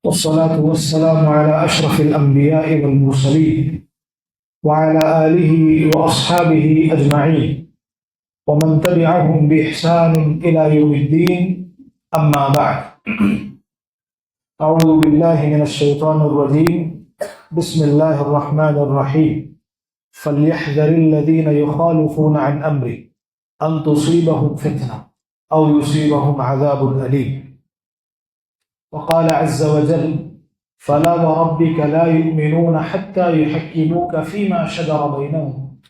والصلاة والسلام على أشرف الأنبياء والمرسلين وعلى آله وأصحابه أجمعين ومن تبعهم بإحسان إلى يوم الدين. أما بعد، أعوذ بالله من الشيطان الرجيم. بسم الله الرحمن الرحيم. فليحذر الذين يخالفون عن أمره أن تصيبهم فتنة أو يصيبهم عذاب أليم. وقال عز وجل: فلا وربك لا يؤمنون حتى يحكموك فيما شجر بينهم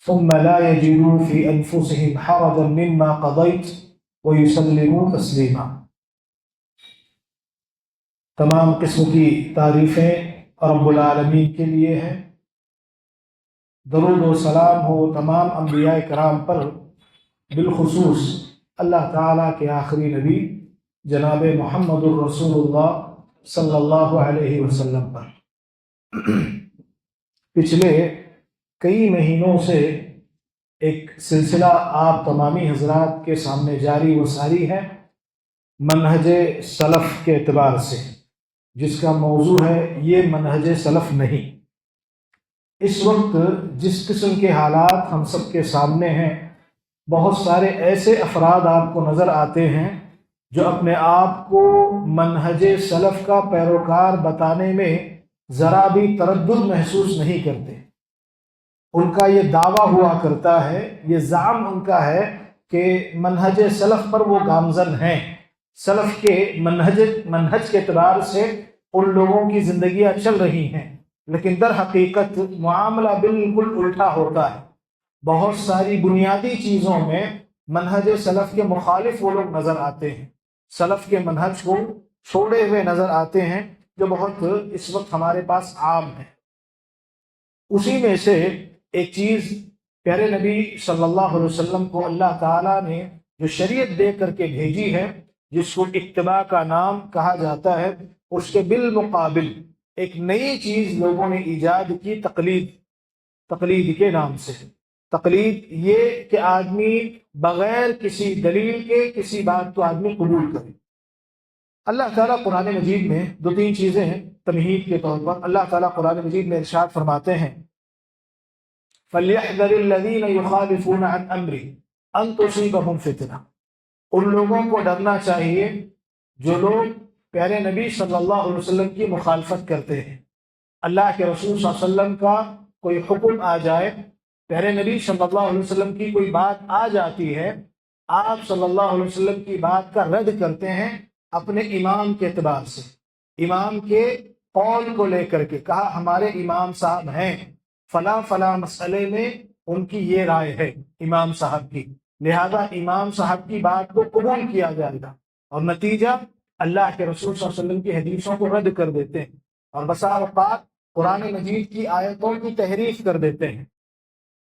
ثم لا يجدوا في أنفسهم حرجا مما قضيت ويسلموا تسلیما. تمام قسم کی تعریفیں رب العالمین کے لیے ہیں. درود و سلام ہو تمام انبیاء کرام پر، بالخصوص اللہ تعالیٰ کے آخری نبی جناب محمد الرسول اللہ صلی اللہ علیہ وسلم پر. پچھلے کئی مہینوں سے ایک سلسلہ آپ تمامی حضرات کے سامنے جاری و ساری ہے منہج سلف کے اعتبار سے، جس کا موضوع ہے یہ منہج سلف نہیں. اس وقت جس قسم کے حالات ہم سب کے سامنے ہیں، بہت سارے ایسے افراد آپ کو نظر آتے ہیں جو اپنے آپ کو منہج سلف کا پیروکار بتانے میں ذرا بھی تردد محسوس نہیں کرتے. ان کا یہ دعویٰ ہوا کرتا ہے، یہ زعم ان کا ہے کہ منہج سلف پر وہ گامزن ہیں، سلف کے منہج کے اعتبار سے ان لوگوں کی زندگیاں چل رہی ہیں. لیکن در حقیقت معاملہ بالکل الٹا ہوتا ہے. بہت ساری بنیادی چیزوں میں منہج سلف کے مخالف وہ لوگ نظر آتے ہیں، سلف کے منہج کو چھوڑے ہوئے نظر آتے ہیں، جو بہت اس وقت ہمارے پاس عام ہے. اسی میں سے ایک چیز پیارے نبی صلی اللہ علیہ وسلم کو اللہ تعالیٰ نے جو شریعت دے کر کے بھیجی ہے، جس کو اتباع کا نام کہا جاتا ہے، اس کے بالمقابل ایک نئی چیز لوگوں نے ایجاد کی، تقلید کے نام سے. تقلید یہ کہ آدمی بغیر کسی دلیل کے کسی بات کو آدمی قبول کرے. اللہ تعالیٰ قرآن مجید میں دو تین چیزیں ہیں تمہید کے طور پر. اللہ تعالیٰ قرآن مجید میں ارشاد فرماتے ہیں: فَلْيَحْذَرِ الَّذِينَ يُخَالِفُونَ عَنْ أَمْرِهِ أَن تُصِيبَهُمْ فِتْنَةٌ. ان لوگوں کو ڈرنا چاہیے جو لوگ پیارے نبی صلی اللہ علیہ وسلم کی مخالفت کرتے ہیں. اللہ کے رسول صلی اللہ علیہ وسلم کا کوئی حکم آ جائے، پیارے نبی صلی اللہ علیہ وسلم کی کوئی بات آ جاتی ہے، آپ صلی اللہ علیہ وسلم کی بات کا رد کرتے ہیں اپنے امام کے اعتبار سے، امام کے قول کو لے کر کے. کہا ہمارے امام صاحب ہیں، فلاں فلاں مسئلے میں ان کی یہ رائے ہے امام صاحب کی، لہذا امام صاحب کی بات کو قبول کیا جائے گا. اور نتیجہ اللہ کے رسول صلی اللہ علیہ وسلم کی حدیثوں کو رد کر دیتے ہیں، اور بسا اوقات قرآن مجید کی آیتوں کی تحریف کر دیتے ہیں.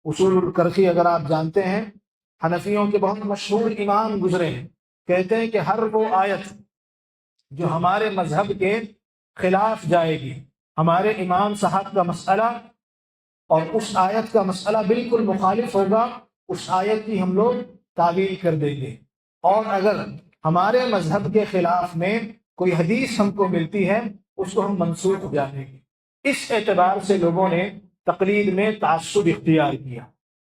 اصول الکرخی اگر آپ جانتے ہیں، حنفیوں کے بہت مشہور امام گزرے ہیں، کہتے ہیں کہ ہر وہ آیت جو ہمارے مذہب کے خلاف جائے گی، ہمارے امام صاحب کا مسئلہ اور اس آیت کا مسئلہ بالکل مخالف ہوگا، اس آیت کی ہم لوگ تعویل کر دیں گے. اور اگر ہمارے مذہب کے خلاف میں کوئی حدیث ہم کو ملتی ہے، اس کو ہم منسوخ جانیں گے. اس اعتبار سے لوگوں نے تقلید میں تعصب اختیار کیا.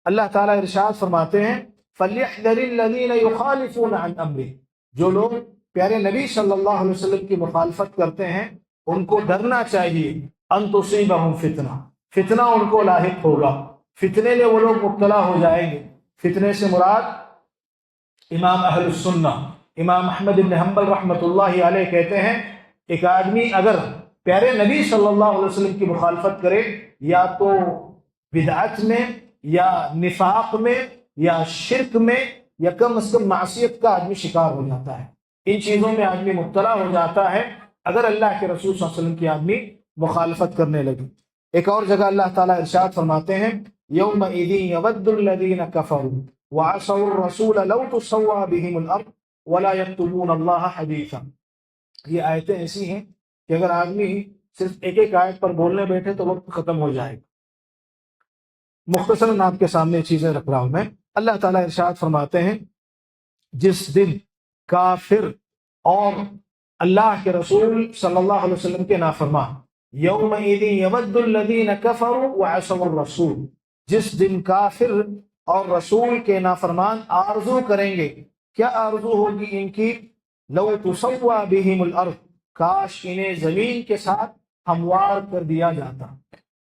اللہ تعالیٰ ارشاد فرماتے ہیں: فَلْيَحْذَرِ الَّذِينَ يُخَالِفُونَ عَنْ أَمْرِهِ. جو لوگ پیارے نبی صلی اللہ علیہ وسلم کی مخالفت کرتے ہیں، ان کو ڈرنا چاہیے أَن تُصِيبَهُمْ فِتْنَةٌ. فتنہ ان کو لاحق ہوگا، فتنے میں وہ لوگ مبتلا ہو جائیں گے. فتنے سے مراد امام اہل السنہ امام احمد بن حنبل رحمۃ اللہ علیہ کہتے ہیں، ایک آدمی اگر پیارے نبی صلی اللہ علیہ وسلم کی مخالفت کرے، یا تو بدعت میں یا نفاق میں یا شرک میں یا کم از کم معصیت کا آدمی شکار ہو جاتا ہے. ان چیزوں میں آدمی مبتلا ہو جاتا ہے اگر اللہ کے رسول صلی اللہ علیہ وسلم کی آدمی مخالفت کرنے لگے. ایک اور جگہ اللہ تعالیٰ ارشاد فرماتے ہیں: یومئذ یود الذین کفروا وعصوا الرسول لو تسوی بهم الارض ولا یکتمون اللہ حدیثا. یہ آیتیں ایسی ہیں کہ اگر آدمی صرف ایک ایک آیت پر بولنے بیٹھے تو وقت ختم ہو جائے گا. مختصراً آپ کے سامنے چیزیں رکھ رہا ہوں میں. اللہ تعالیٰ ارشاد فرماتے ہیں: جس دن کافر اور اللہ کے رسول صلی اللہ علیہ وسلم کے نافرمان، یومئذ یود الذین کفروا وعصوا الرسول، جس دن کافر اور رسول کے نافرمان آرزو کریں گے، کیا آرزو ہوگی ان کی؟ لو تسوی بہم الارض، کاش انہیں زمین کے ساتھ ہموار کر دیا جاتا،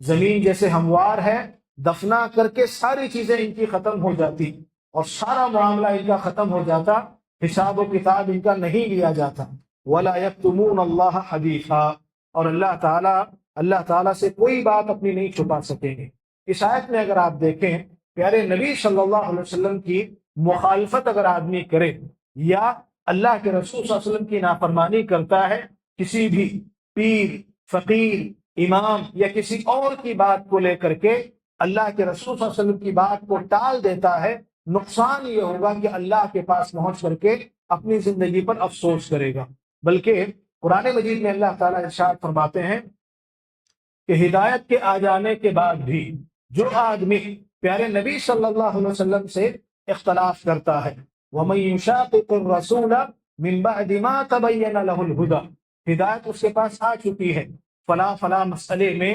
زمین جیسے ہموار ہے دفنا کر کے ساری چیزیں ان کی ختم ہو جاتی اور سارا معاملہ ان کا ختم ہو جاتا، حساب و کتاب ان کا نہیں لیا جاتا۔ ولا یکتمون اللہ حدیثا، اور اللہ تعالیٰ سے کوئی بات اپنی نہیں چھپا سکیں گے۔ اس آیت میں اگر آپ دیکھیں، پیارے نبی صلی اللہ علیہ وسلم کی مخالفت اگر آدمی کرے یا اللہ کے رسول صلی اللہ علیہ وسلم کی نافرمانی کرتا ہے، کسی بھی پیر، فقیر، امام یا کسی اور کی بات کو لے کر کے اللہ کے رسول صلی اللہ علیہ وسلم کی بات کو ٹال دیتا ہے، نقصان یہ ہوگا کہ اللہ کے پاس پہنچ کر کے اپنی زندگی پر افسوس کرے گا۔ بلکہ قرآن مجید میں اللہ تعالیٰ ارشاد فرماتے ہیں کہ ہدایت کے آ جانے کے بعد بھی جو آدمی پیارے نبی صلی اللہ علیہ وسلم سے اختلاف کرتا ہے، وَمَن يُشَاقِقِ الرَّسُولَ مِن بَعْدِ مَا تَبَيَّنَ لَهُ الْهُدَى، ہدایت اس کے پاس آ چکی ہے، فلاں مسئلے میں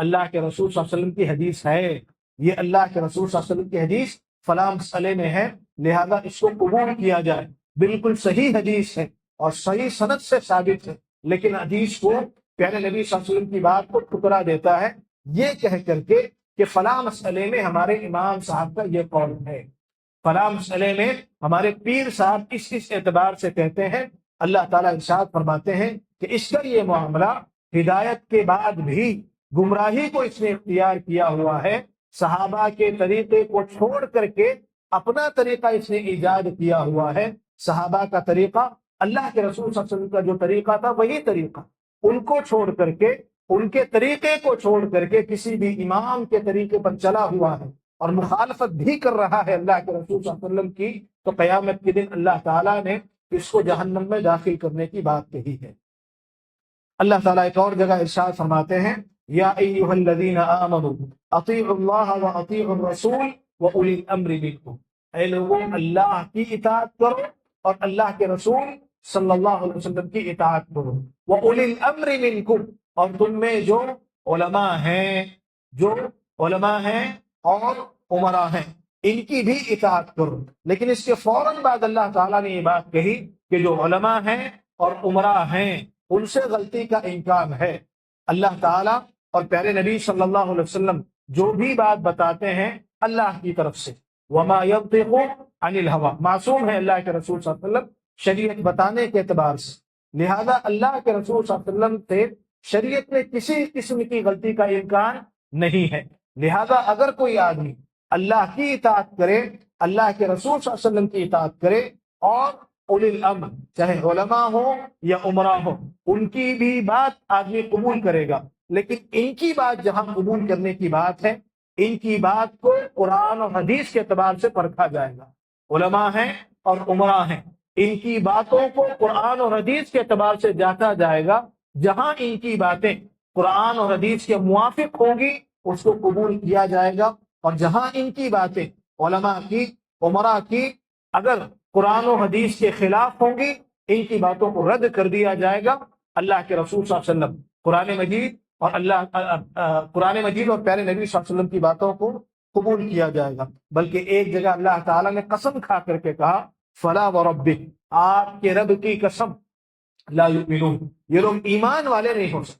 اللہ کے رسول صلی اللہ علیہ وسلم کی حدیث ہے، یہ اللہ کے رسول صلی اللہ علیہ وسلم کی حدیث فلاں مسئلے میں ہے، لہذا اس کو قبول کیا جائے، بالکل صحیح حدیث ہے اور صحیح سند سے ثابت ہے، لیکن حدیث کو پیارے نبی صلی اللہ علیہ وسلم کی بات کو ٹھکرا دیتا ہے، یہ کہہ کر کے کہ فلاں مسئلے میں ہمارے امام صاحب کا یہ قول ہے، فلاں مسئلے میں ہمارے پیر صاحب اس اعتبار سے کہتے ہیں۔ اللہ تعالیٰ ارشاد فرماتے ہیں کہ اس کا یہ معاملہ ہدایت کے بعد بھی گمراہی کو اس نے اختیار کیا ہوا ہے، صحابہ کے طریقے کو چھوڑ کر کے اپنا طریقہ اس نے ایجاد کیا ہوا ہے۔ صحابہ کا طریقہ، اللہ کے رسول صلی اللہ علیہ وسلم کا جو طریقہ تھا وہی طریقہ، ان کو چھوڑ کر کے، ان کے طریقے کو چھوڑ کر کے کسی بھی امام کے طریقے پر چلا ہوا ہے اور مخالفت بھی کر رہا ہے اللہ کے رسول صلی اللہ علیہ وسلم کی، تو قیامت کے دن اللہ تعالیٰ نے اس کو جہنم میں داخل کرنے کی بات کہی ہے۔ اللہ تعالیٰ ایک اور جگہ ارشاد فرماتے ہیں، یا ایھا الذین آمنوا اطیعوا اللہ واطیعوا الرسول واولی الامر منکم، اے لوگوں اللہ کی اطاعت کرو اور اللہ کے رسول صلی اللہ علیہ وسلم کی اطاعت کرو، واولی الامر منکم، اور تم میں جو علماء ہیں اور عمراء ہیں ان کی بھی اطاعت کرو۔ لیکن اس کے فوراً بعد اللہ تعالیٰ نے یہ بات کہی کہ جو علماء ہیں اور عمراء ہیں ان سے غلطی کا امکان ہے۔ اللہ تعالیٰ اور پیارے نبی صلی اللہ علیہ وسلم جو بھی بات بتاتے ہیں اللہ کی طرف سے، وما ينطق عن الهوى، معصوم ہے اللہ کے رسول صلی اللہ علیہ وسلم شریعت بتانے کے اعتبار سے، لہذا اللہ کے رسول صلی اللہ علیہ وسلم سے شریعت میں کسی قسم کی غلطی کا امکان نہیں ہے۔ لہذا اگر کوئی آدمی اللہ کی اطاعت کرے، اللہ کے رسول صلی اللہ علیہ وسلم کی اطاعت کرے، اور اولی الامر چاہے علماء ہو یا عمراء ہو ان کی بھی بات آدمی قبول کرے گا، لیکن ان کی بات جہاں قبول کرنے کی بات ہے، ان کی بات کو قرآن اور حدیث کے اعتبار سے پرکھا جائے گا۔ علماء ہیں اور عمراء ہیں، ان کی باتوں کو قرآن اور حدیث کے اعتبار سے جانچا جائے گا، جہاں ان کی باتیں قرآن اور حدیث کے موافق ہوں گی اس کو قبول کیا جائے گا، اور جہاں ان کی باتیں علماء کی، عمراء کی اگر قرآن و حدیث کے خلاف ہوں گی ان کی باتوں کو رد کر دیا جائے گا۔ اللہ کے رسول صلی اللہ علیہ وسلم، قرآن مجید اور پیارے نبی صلی اللہ علیہ وسلم کی باتوں کو قبول کیا جائے گا۔ بلکہ ایک جگہ اللہ تعالیٰ نے قسم کھا کر کے کہا، فلا وربک، آپ کے رب کی قسم، لا یؤمنون، یہ لوگ ایمان والے نہیں ہو سکتے۔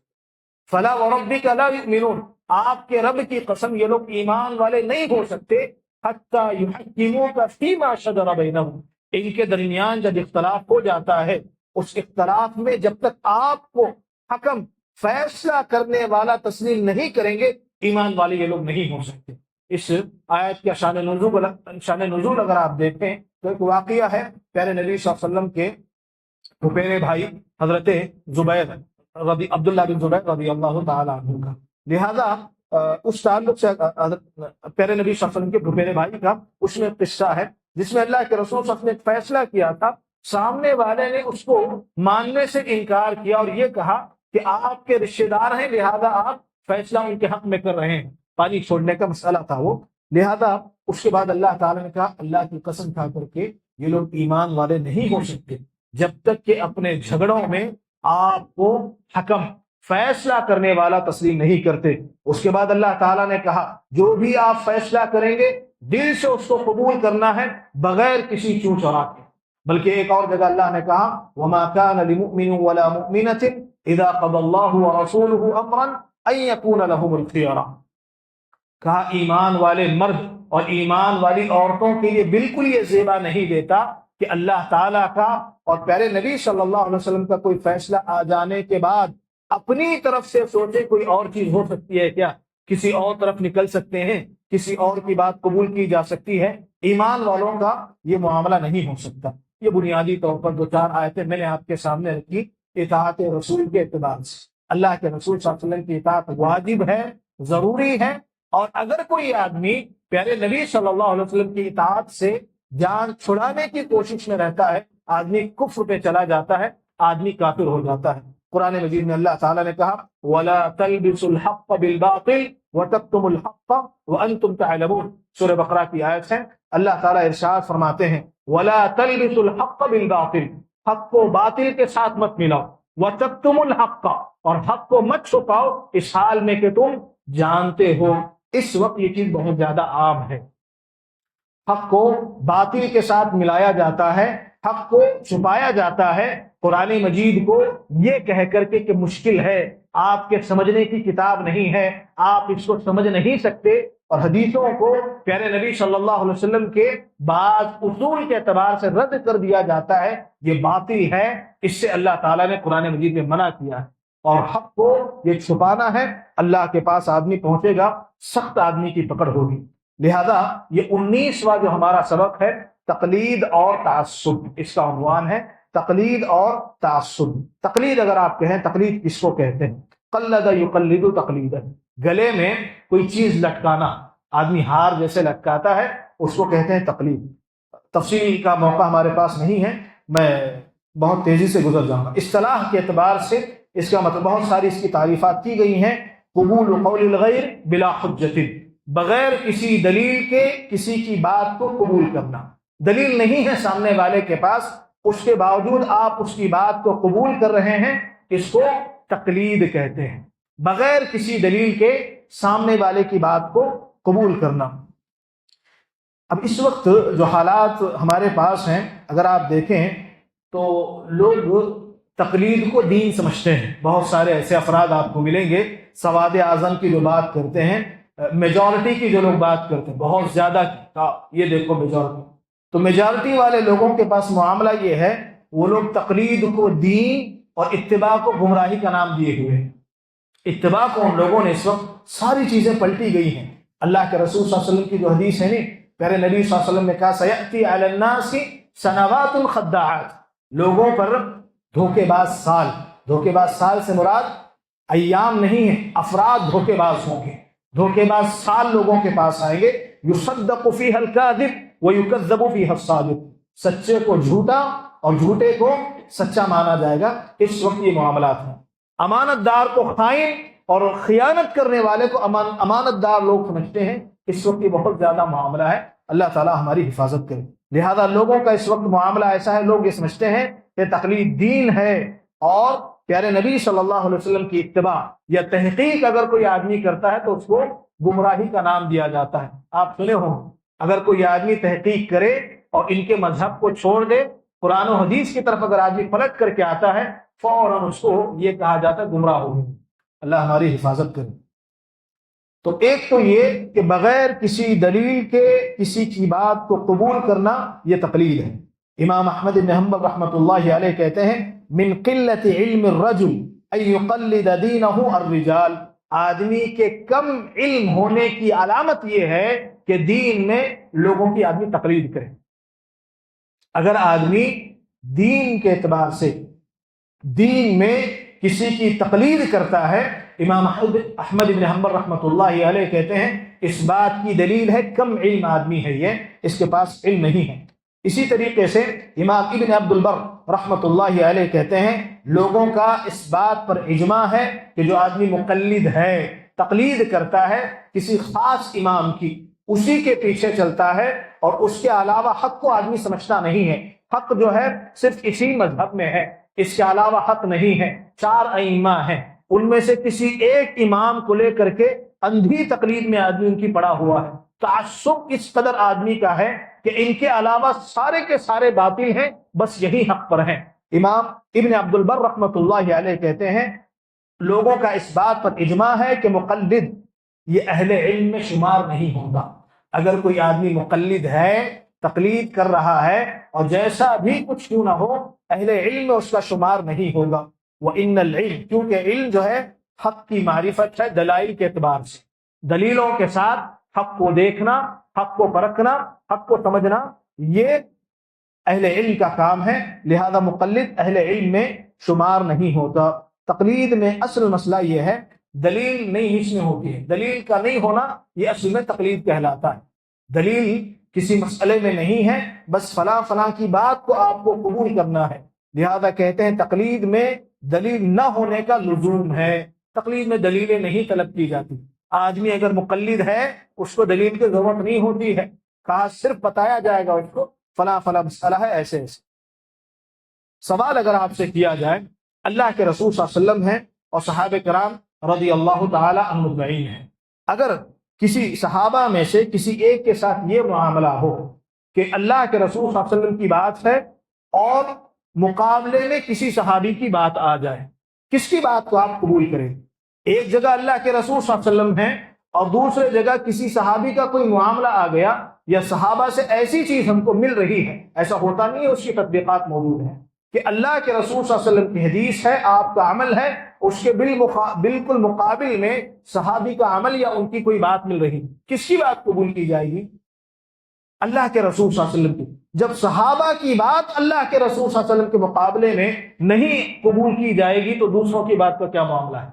فلا وربک لا یؤمنون، آپ کے رب کی قسم یہ لوگ ایمان والے نہیں ہو سکتے، حتی یحکموک فیما شجر بینہم، ان کے درمیان جب اختلاف ہو جاتا ہے اس اختلاف میں جب تک آپ کو حکم، فیصلہ کرنے والا تسلیم نہیں کریں گے ایمان والے یہ لوگ نہیں ہو سکتے۔ اس آیت کا شان نزول اگر آپ دیکھیں تو ایک واقعہ ہے، پیارے نبی صلی اللہ علیہ وسلم کے پھپھیرے بھائی حضرت زبیر عبداللہ بن زبیر رضی اللہ تعالیٰ عنہ کا، لہذا اس تعلق سے پیارے نبی صلی اللہ علیہ وسلم کے پھپھیرے بھائی کا اس میں قصہ ہے جس میں اللہ کے رسول صلی اللہ علیہ وسلم نے ایک فیصلہ کیا تھا، سامنے والے نے اس کو ماننے سے انکار کیا اور یہ کہا کہ آپ کے رشتے دار ہیں لہذا آپ فیصلہ ان کے حق میں کر رہے ہیں، پانی چھوڑنے کا مسئلہ تھا وہ، لہذا اس کے بعد اللہ تعالیٰ نے کہا اللہ کی قسم کھا کر کے یہ لوگ ایمان والے نہیں ہو سکتے۔ جب تک کہ اپنے جھگڑوں میں آپ کو حکم فیصلہ کرنے والا تسلیم نہیں کرتے۔ اس کے بعد اللہ تعالیٰ نے کہا جو بھی آپ فیصلہ کریں گے دل سے اس کو قبول کرنا ہے بغیر کسی چوں چرا کے۔ بلکہ ایک اور جگہ اللہ نے کہا وما كان لمؤمن ولا مؤمنة اذا قضى الله ورسوله امرا ان يكون لهم الخيار، کہا ایمان والے مرد اور ایمان والی عورتوں کے لیے بالکل یہ زیبا نہیں دیتا کہ اللہ تعالیٰ کا اور پیارے نبی صلی اللہ علیہ وسلم کا کوئی فیصلہ آ جانے کے بعد اپنی طرف سے سوچے کوئی اور چیز ہو سکتی ہے کیا، کسی اور طرف نکل سکتے ہیں، کسی اور کی بات قبول کی جا سکتی ہے۔ ایمان والوں کا یہ معاملہ نہیں ہو سکتا۔ یہ بنیادی طور پر دو چار آیتیں میں نے آپ کے سامنے رکھی اطاعت رسول کے اعتبار سے۔ اللہ کے رسول صلی اللہ علیہ وسلم کی اطاعت واجب ہے، ضروری ہے، اور اگر کوئی آدمی پیارے نبی صلی اللہ علیہ وسلم کی اطاعت سے جان چھڑانے کی کوشش میں رہتا ہے، آدمی کفر پہ چلا جاتا ہے، آدمی کافر ہو جاتا ہے۔ قرآن مجید میں اللہ تعالیٰ نے کہا وَلَا تَلْبِسُوا الْحَقَّ بِالْبَاطِلِ وَتَكْتُمُوا الْحَقَّ وَأَنْتُمْ تَعْلَمُونَ، سورہ بقرہ کی آیت ہے۔ اللہ تعالیٰ ارشاد فرماتے ہیں وَلَا تَلْبِسُوا الْحَقَّ بِالْبَاطِلِ، حق کو باطل کے ساتھ مت ملاؤ، وَتَكْتُمُوا الْحَقَّ، اور حق کو مت چھپاؤ اس حال میں کہ تم جانتے ہو۔ اس وقت یہ چیز بہت زیادہ عام ہے، حق کو باطل کے ساتھ ملایا جاتا ہے، حق کو چھپایا جاتا ہے قرآن مجید کو یہ کہہ کر کے کہ مشکل ہے، آپ کے سمجھنے کی کتاب نہیں ہے، آپ اس کو سمجھ نہیں سکتے، اور حدیثوں کو پیارے نبی صلی اللہ علیہ وسلم کے بعض اصول کے اعتبار سے رد کر دیا جاتا ہے، یہ باطل ہے۔ اس سے اللہ تعالیٰ نے قرآن مجید میں منع کیا ہے، اور حق کو یہ چھپانا ہے، اللہ کے پاس آدمی پہنچے گا سخت آدمی کی پکڑ ہوگی۔ لہذا یہ 19واں جو ہمارا سبق ہے تقلید اور تعصب، اس کا عنوان ہے تقلید اور تعصب۔ تقلید اگر آپ کہیں، تقلید کس کو کہتے ہیں؟ قلد یقلد تقلیدا، گلے میں کوئی چیز لٹکانا، آدمی ہار جیسے لٹکاتا ہے، اس کو کہتے ہیں تقلید۔ تفصیل کا موقع ہمارے پاس نہیں ہے، میں بہت تیزی سے گزر جاؤں گا۔ اصطلاح کے اعتبار سے اس کا مطلب بہت ساری اس کی تعریفات کی گئی ہیں۔ قبول قول الغیر بلا حجت، بغیر کسی دلیل کے کسی کی بات کو قبول کرنا، دلیل نہیں ہے سامنے والے کے پاس، اس کے باوجود آپ اس کی بات کو قبول کر رہے ہیں، اس کو تقلید کہتے ہیں۔ بغیر کسی دلیل کے سامنے والے کی بات کو قبول کرنا۔ اب اس وقت جو حالات ہمارے پاس ہیں اگر آپ دیکھیں تو لوگ تقلید کو دین سمجھتے ہیں۔ بہت سارے ایسے افراد آپ کو ملیں گے سواد اعظم کی جو بات کرتے ہیں، میجورٹی کی جو لوگ بات کرتے ہیں، بہت زیادہ یہ دیکھو میجورٹی، تو میجورٹی والے لوگوں کے پاس معاملہ یہ ہے، وہ لوگ تقلید کو دین اور اتباع کو گمراہی کا نام دیے ہوئے ہیں۔ اتباع کو ان لوگوں نے اس وقت ساری چیزیں پلٹی گئی ہیں۔ اللہ کے رسول صلی اللہ علیہ وسلم کی جو حدیث ہے نا، پیارے نبی صلی اللہ علیہ وسلم نے کہا سیأتی علی الناس سنوات الخداعات، لوگوں پر دھوکے باز سال، دھوکے باز سال سے مراد ایام نہیں ہے، افراد دھوکے باز ہوں گے، دھوکے باز سال لوگوں کے پاس آئیں گے۔ یصدق فیہ الکاذب ویکذب فیہ الصادق، سچے کو جھوٹا اور جھوٹے کو سچا مانا جائے گا۔ اس وقت یہ معاملات ہیں، امانت دار کو خائن اور خیانت کرنے والے کو امانت دار لوگ سمجھتے ہیں۔ اس وقت یہ بہت زیادہ معاملہ ہے، اللہ تعالی ہماری حفاظت کرے۔ لہذا لوگوں کا اس وقت معاملہ ایسا ہے، لوگ یہ سمجھتے ہیں کہ تقلید دین ہے، اور پیارے نبی صلی اللہ علیہ وسلم کی اتباع یا تحقیق اگر کوئی آدمی کرتا ہے تو اس کو گمراہی کا نام دیا جاتا ہے۔ آپ سنے ہوں، اگر کوئی آدمی تحقیق کرے اور ان کے مذہب کو چھوڑ دے، قرآن و حدیث کی طرف اگر آدمی پلٹ کر کے آتا ہے، فوراً اس کو یہ کہا جاتا ہے گمراہ ہو گیا۔ اللہ ہماری حفاظت کرے۔ تو ایک تو یہ کہ بغیر کسی دلیل کے کسی کی بات کو قبول کرنا یہ تقلید ہے۔ امام احمد بن حنبل رحمۃ اللہ علیہ کہتے ہیں من قلت علم الرجل ان يقلد دینہ الرجال، آدمی کے کم علم ہونے کی علامت یہ ہے کہ دین میں لوگوں کی آدمی تقلید کرے۔ اگر آدمی دین کے اعتبار سے دین میں کسی کی تقلید کرتا ہے، امام احمد بن حنبل رحمۃ اللہ علیہ کہتے ہیں اس بات کی دلیل ہے کم علم آدمی ہے، یہ اس کے پاس علم نہیں ہے۔ اسی طریقے سے امام ابن عبد البر رحمۃ اللہ علیہ کہتے ہیں لوگوں کا اس بات پر اجماع ہے کہ جو آدمی مقلد ہے، تقلید کرتا ہے کسی خاص امام کی، اسی کے پیچھے چلتا ہے اور اس کے علاوہ حق کو آدمی سمجھتا نہیں ہے، حق جو ہے صرف اسی مذہب میں ہے، اس کے علاوہ حق نہیں ہے۔ 4 ائمہ ہیں، ان میں سے کسی ایک امام کو لے کر کے اندھی تقلید میں آدمی ان کی پڑا ہوا ہے۔ تعصب اس قدر آدمی کا ہے کہ ان کے علاوہ سارے کے سارے باطل ہیں، بس یہی حق پر ہیں۔ امام ابن عبد البر رحمۃ اللہ علیہ کہتے ہیں لوگوں کا اس بات پر اجماع ہے کہ مقلد یہ اہل علم میں شمار نہیں ہوگا۔ اگر کوئی آدمی مقلد ہے، تقلید کر رہا ہے، اور جیسا بھی کچھ کیوں نہ ہو، اہل علم میں اس کا شمار نہیں ہوگا۔ وَإِنَّ الْعِلْمَ، کیونکہ علم جو ہے حق کی معرفت ہے دلائل کے اعتبار سے، دلیلوں کے ساتھ حق کو دیکھنا، حق کو پرکھنا، حق کو سمجھنا، یہ اہل علم کا کام ہے، لہذا مقلد اہل علم میں شمار نہیں ہوتا۔ تقلید میں اصل مسئلہ یہ ہے دلیل نہیں اس میں ہوتی ہے، دلیل کا نہیں ہونا یہ اصل میں تقلید کہلاتا ہے۔ دلیل کسی مسئلے میں نہیں ہے، بس فلاں فلاں کی بات کو آپ کو قبول کرنا ہے، لہذا کہتے ہیں تقلید میں دلیل نہ ہونے کا لزوم ہے، تقلید میں دلیلیں نہیں طلب کی جاتی۔ آدمی اگر مقلد ہے اس کو دلیل کی ضرورت نہیں ہوتی ہے، کہا صرف بتایا جائے گا اس کو فلاں فلاں مسئلہ ہے، ایسے ایسے۔ سوال اگر آپ سے کیا جائے، اللہ کے رسول صلی اللہ علیہ وسلم ہیں اور صحابہ کرام رضی اللہ تعالی عنہم اجمعین ہیں، اگر کسی صحابہ میں سے کسی ایک کے ساتھ یہ معاملہ ہو کہ اللہ کے رسول صلی اللہ علیہ وسلم کی بات ہے اور مقابلے میں کسی صحابی کی بات آ جائے، کس کی بات کو آپ قبول کریں؟ ایک جگہ اللہ کے رسول صلی اللہ علیہ وسلم ہیں اور دوسرے جگہ کسی صحابی کا کوئی معاملہ آ گیا، یا صحابہ سے ایسی چیز ہم کو مل رہی ہے، ایسا ہوتا نہیں ہے، اس کی تطبیقات موجود ہیں کہ اللہ کے رسول صلی اللہ علیہ وسلم کی حدیث ہے، آپ کا عمل ہے، اس کے بالکل مقابل میں صحابی کا عمل یا ان کی کوئی بات مل رہی، کس کی بات قبول کی جائے گی؟ اللہ کے رسول صلی اللہ علیہ وسلم کی۔ جب صحابہ کی بات اللہ کے رسول صلی اللہ علیہ وسلم کے مقابلے میں نہیں قبول کی جائے گی تو دوسروں کی بات کا کیا معاملہ ہے؟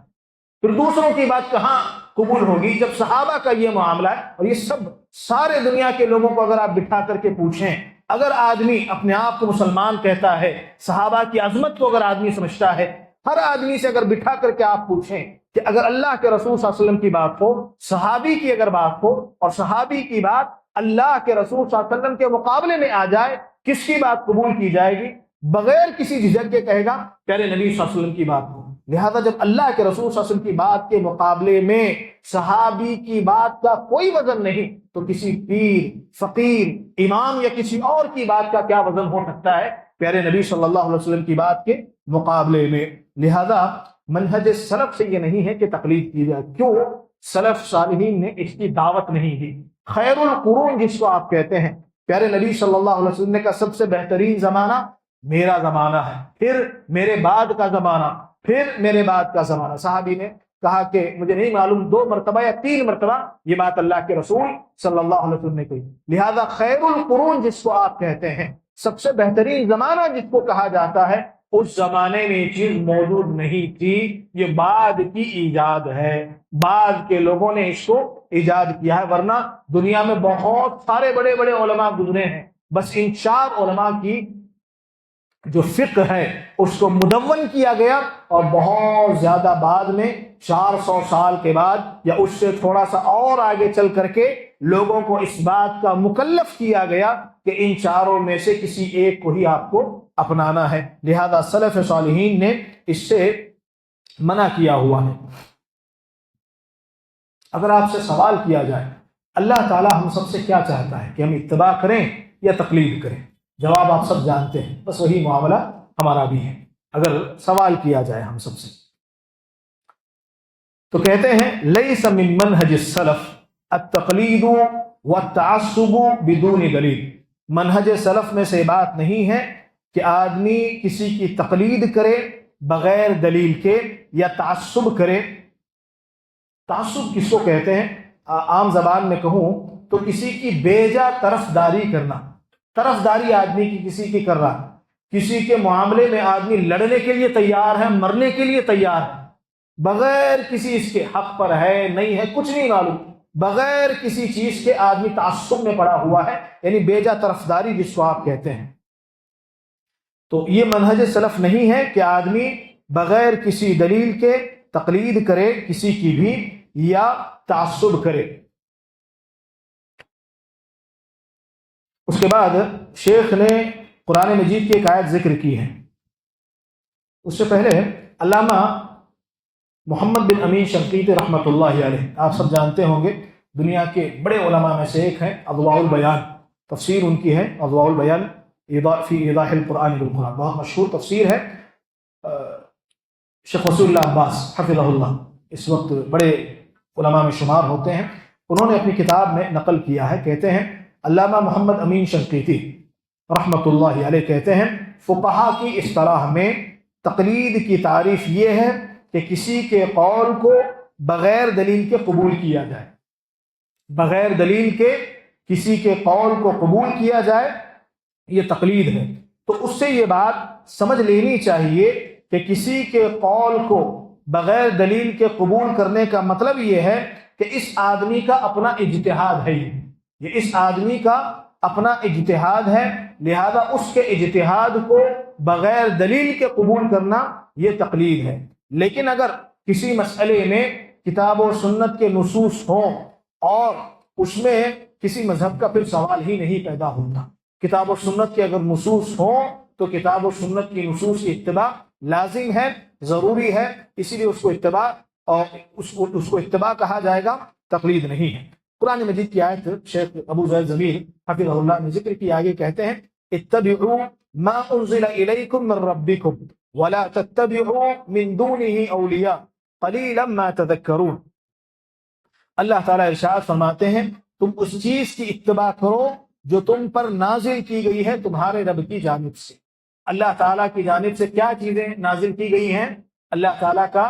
پھر دوسروں کی بات کہاں قبول ہوگی جب صحابہ کا یہ معاملہ ہے؟ اور یہ سب سارے دنیا کے لوگوں کو اگر آپ بٹھا کر کے پوچھیں، اگر آدمی اپنے آپ کو مسلمان کہتا ہے، صحابہ کی عظمت کو اگر آدمی سمجھتا ہے، ہر آدمی سے اگر بٹھا کر کے آپ پوچھیں کہ اگر اللہ کے رسول صلی اللہ علیہ وسلم کی بات ہو، صحابی کی اگر بات ہو، اور صحابی کی بات اللہ کے رسول صلی اللہ علیہ وسلم کے مقابلے میں آ جائے، کس کی بات قبول کی جائے گی؟ بغیر کسی جھجک کے کہے گا پیارے نبی صلی اللہ علیہ وسلم کی بات ہو۔ لہذا جب اللہ کے رسول صلی اللہ علیہ وسلم کی بات کے مقابلے میں صحابی کی بات کا کوئی وزن نہیں تو کسی پیر، فقیر، امام یا کسی اور کی بات کا کیا وزن ہو سکتا ہے پیارے نبی صلی اللہ علیہ وسلم کی بات کے مقابلے میں؟ لہذا منہج سلف سے یہ نہیں ہے کہ تقلید کی جائے۔ کیوں؟ سلف صالحین نے اس کی دعوت نہیں دی۔ خیر القرون جس کو آپ کہتے ہیں، پیارے نبی صلی اللہ علیہ وسلم نے کہا سب سے بہترین زمانہ میرا زمانہ ہے، پھر میرے بعد کا زمانہ، پھر میرے بعد کا زمانہ۔ صحابی نے کہا کہ مجھے نہیں معلوم 2 مرتبہ یا 3 مرتبہ یہ بات اللہ کے رسول صلی اللہ علیہ وسلم نے کہی۔ لہذا خیر القرون جس کو آپ کہتے ہیں، سب سے بہترین زمانہ جس کو کہا جاتا ہے، اس زمانے میں یہ چیز موجود نہیں تھی، یہ بعد کی ایجاد ہے، بعد کے لوگوں نے اس کو ایجاد کیا ہے، ورنہ دنیا میں بہت سارے بڑے بڑے علماء گزرے ہیں، بس ان 4 علماء کی جو فقہ ہے اس کو مدون کیا گیا، اور بہت زیادہ بعد میں 400 سال کے بعد یا اس سے تھوڑا سا اور آگے چل کر کے لوگوں کو اس بات کا مکلف کیا گیا کہ ان 4 میں سے کسی ایک کو ہی آپ کو اپنانا ہے۔ لہذا سلف صالحین نے اس سے منع کیا ہوا ہے۔ اگر آپ سے سوال کیا جائے اللہ تعالی ہم سب سے کیا چاہتا ہے کہ ہم اتباع کریں یا تقلید کریں، جواب آپ سب جانتے ہیں، بس وہی معاملہ ہمارا بھی ہے۔ اگر سوال کیا جائے ہم سب سے تو کہتے ہیں لیس من منہج السلف التقلید والتعصب بدون دلیل۔ منہج سلف میں سے بات نہیں ہے کہ آدمی کسی کی تقلید کرے بغیر دلیل کے یا تعصب کرے۔ تعصب کس کو کہتے ہیں؟ عام زبان میں کہوں تو کسی کی بیجا طرفداری کرنا۔ طرفداری آدمی کی کسی کی کر رہا، کسی کے معاملے میں آدمی لڑنے کے لیے تیار ہے، مرنے کے لیے تیار ہے، بغیر کسی اس کے حق پر ہے نہیں ہے کچھ نہیں معلوم، بغیر کسی چیز کے آدمی تعصب میں پڑا ہوا ہے، یعنی بیجا طرفداری جس کو آپ کہتے ہیں۔ تو یہ منہج سلف نہیں ہے کہ آدمی بغیر کسی دلیل کے تقلید کرے کسی کی بھی یا تعصب کرے۔ اس کے بعد شیخ نے قرآن مجید کی ایک آیت ذکر کی ہے. اس سے پہلے علامہ محمد بن امین شنقیطی رحمۃ اللہ علیہ، آپ سب جانتے ہوں گے، دنیا کے بڑے علماء میں سے ایک ہیں. اضواء البیان تفسیر ان کی ہے، اضواء البیان فی ایضاح القرآن بالقرآن، بہت مشہور تفسیر ہے. شیخ رسول اللہ عباس حفظہ اللہ اس وقت بڑے علماء میں شمار ہوتے ہیں. انہوں نے اپنی کتاب میں نقل کیا ہے، کہتے ہیں علامہ محمد امین شنقیطی رحمۃ اللہ علیہ کہتے ہیں فقہا کی اصطلاح میں تقلید کی تعریف یہ ہے کہ کسی کے قول کو بغیر دلیل کے قبول کیا جائے. بغیر دلیل کے کسی کے قول کو قبول کیا جائے، یہ تقلید ہے. تو اس سے یہ بات سمجھ لینی چاہیے کہ کسی کے قول کو بغیر دلیل کے قبول کرنے کا مطلب یہ ہے کہ اس آدمی کا اپنا اجتہاد ہے، یہ اس آدمی کا اپنا اجتہاد ہے، لہذا اس کے اجتہاد کو بغیر دلیل کے قبول کرنا یہ تقلید ہے. لیکن اگر کسی مسئلے میں کتاب و سنت کے نصوص ہوں اور اس میں کسی مذہب کا پھر سوال ہی نہیں پیدا ہوتا، کتاب و سنت کے اگر نصوص ہوں تو کتاب و سنت کی نصوص کی اتباع لازم ہے، ضروری ہے، اسی لیے اس کو اتباع اور اس کو اتباع کہا جائے گا، تقلید نہیں ہے. قرآن مجید کی آیت شیخ ابو زید ضمیر حفظہ اللہ نے ذکر کی، آگے کہتے ہیں اتبعوا ما انزل الیکم من ربکم ولا تتبعوا من دونه اولیاء قلیلا ما تذکرون. اللہ تعالیٰ ارشاد فرماتے ہیں تم اس چیز کی اتباع کرو جو تم پر نازل کی گئی ہے تمہارے رب کی جانب سے. اللہ تعالیٰ کی جانب سے کیا چیزیں نازل کی گئی ہیں؟ اللہ تعالیٰ کا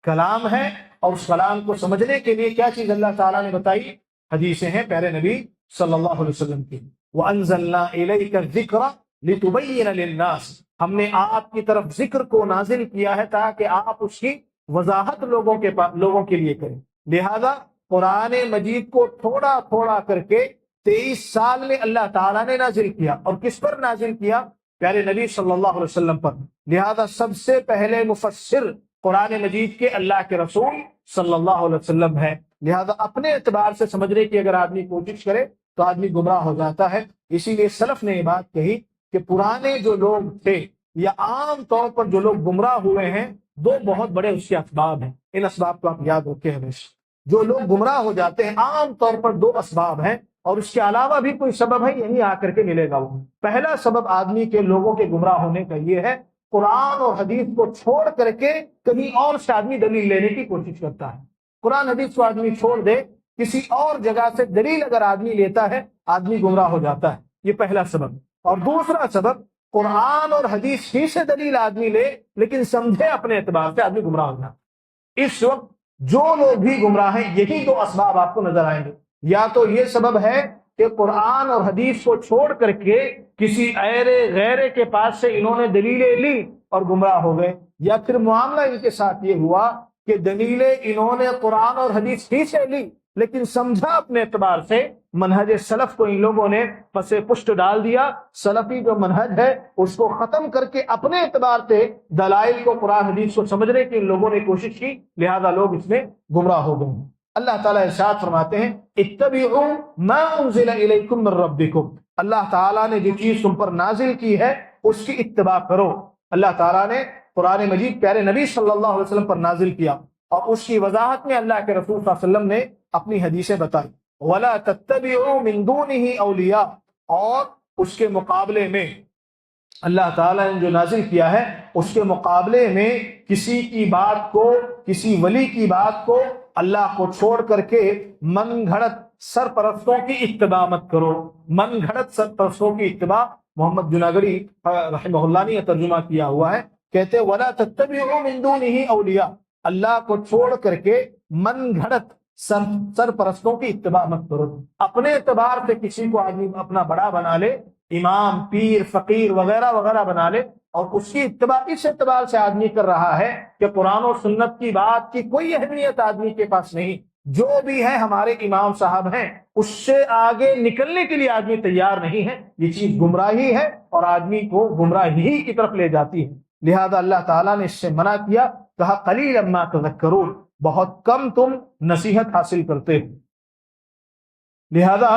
کلام ہے، اور اس کلام کو سمجھنے کے لیے کیا چیز اللہ تعالیٰ نے بتائی؟ حدیثیں ہیں پیارے نبی صلی اللہ علیہ وسلم کی. وَأَنزَلْنَا إِلَيْكَ الذِّكْرَ لِتُبَيِّنَ لِلنَّاسِ، ہم نے آپ کی طرف ذکر کو نازل کیا ہے تاکہ آپ اس کی وضاحت لوگوں کے لیے کریں. لہذا قرآن مجید کو تھوڑا تھوڑا کر کے 23 سال میں اللہ تعالیٰ نے نازل کیا، اور کس پر نازل کیا؟ پیارے نبی صلی اللہ علیہ وسلم پر. لہذا سب سے پہلے مفسر قرآن مجید کے اللہ کے رسول صلی اللہ علیہ وسلم ہے. لہذا اپنے اعتبار سے سمجھنے کی اگر آدمی کوشش کرے تو آدمی گمراہ ہو جاتا ہے. اسی لیے سلف نے یہ بات کہی کہ پرانے جو لوگ تھے یا عام طور پر جو لوگ گمراہ ہوئے ہیں، دو بہت بڑے اس کے اسباب ہیں. ان اسباب کو آپ یاد رکھیں ہمیشہ. جو لوگ گمراہ ہو جاتے ہیں عام طور پر دو اسباب ہیں، اور اس کے علاوہ بھی کوئی سبب ہے، یہی آ کر کے ملے گا. وہ پہلا سبب آدمی کے لوگوں کے گمراہ ہونے کا یہ ہے قرآن اور حدیث کو چھوڑ کر کے کہیں اور سے آدمی دلیل لینے کی کوشش کرتا ہے. قرآن حدیث کو آدمی چھوڑ دے، کسی اور جگہ سے دلیل اگر آدمی لیتا ہے، آدمی گمراہ ہو جاتا ہے. یہ پہلا سبب. اور دوسرا سبب، قرآن اور حدیث ہی سے دلیل آدمی لے لیکن سمجھے اپنے اعتبار سے، آدمی گمراہ ہو جاتا ہے. اس وقت جو لوگ بھی گمراہ ہیں یہی دو اسباب آپ کو نظر آئیں گے. یا تو یہ سبب ہے کہ قرآن اور حدیث کو چھوڑ کر کے کسی غیرے کے پاس سے انہوں نے دلیلیں لی اور گمراہ ہو گئے، یا پھر معاملہ ان کے ساتھ یہ ہوا کہ دلیلیں انہوں نے قرآن اور حدیث ہی سے لی لیکن سمجھا اپنے اعتبار سے، منہج سلف کو ان لوگوں نے پس پشت ڈال دیا. سلفی جو منہج ہے اس کو ختم کر کے اپنے اعتبار سے دلائل کو، قرآن حدیث کو سمجھنے کی ان لوگوں نے کوشش کی، لہذا لوگ اس میں گمراہ ہو گئے. اللہ تعالیٰ ارشاد فرماتے ہیں اتبعوا ما انزل الیکم من ربکم، اللہ تعالیٰ نے جو چیز تم پر نازل کی ہے اس کی اتباع کرو. اللہ تعالیٰ نے قرآن مجید پیارے نبی صلی اللہ علیہ وسلم پر نازل کیا، اور اس کی وضاحت میں اللہ کے رسول صلی اللہ علیہ وسلم نے اپنی حدیثیں بتائی. وَلَا تَتَّبِعُوا مِن دُونِهِ أَوْلِيَاءَ، اور اس کے مقابلے میں اللہ تعالیٰ نے جو نازل کیا ہے اس کے مقابلے میں کسی کی بات کو، کسی ولی کی بات کو اللہ کو چھوڑ کر کے من گھڑت سرپرستوں کی اتباع مت کرو. من گھڑت سرپرستوں کی اتباع محمد جناگڑی رحمہ اللہ نے ترجمہ کیا ہوا ہے. کہتے وَلَا تَتَّبِعُوا مِن دُونِهِ أَوْلِيَاءَ، اللہ کو چھوڑ کر کے من گھڑت سرپرستوں کی اتباع مت کرو. اپنے اعتبار سے کسی کو آدمی اپنا بڑا بنا لے، امام، پیر، فقیر وغیرہ وغیرہ بنا لے، اور اس کی اتباع اس اعتبار سے آدمی کر رہا ہے کہ قرآن و سنت کی بات کی کوئی اہمیت آدمی کے پاس نہیں، جو بھی ہے ہمارے امام صاحب ہیں، اس سے آگے نکلنے کے لیے آدمی تیار نہیں ہے. یہ چیز گمراہی ہے اور آدمی کو گمراہی کی طرف لے جاتی ہے. لہذا اللہ تعالیٰ نے اس سے منع کیا، کہا قلیلا ما تذکرون، بہت کم تم نصیحت حاصل کرتے ہو. لہذا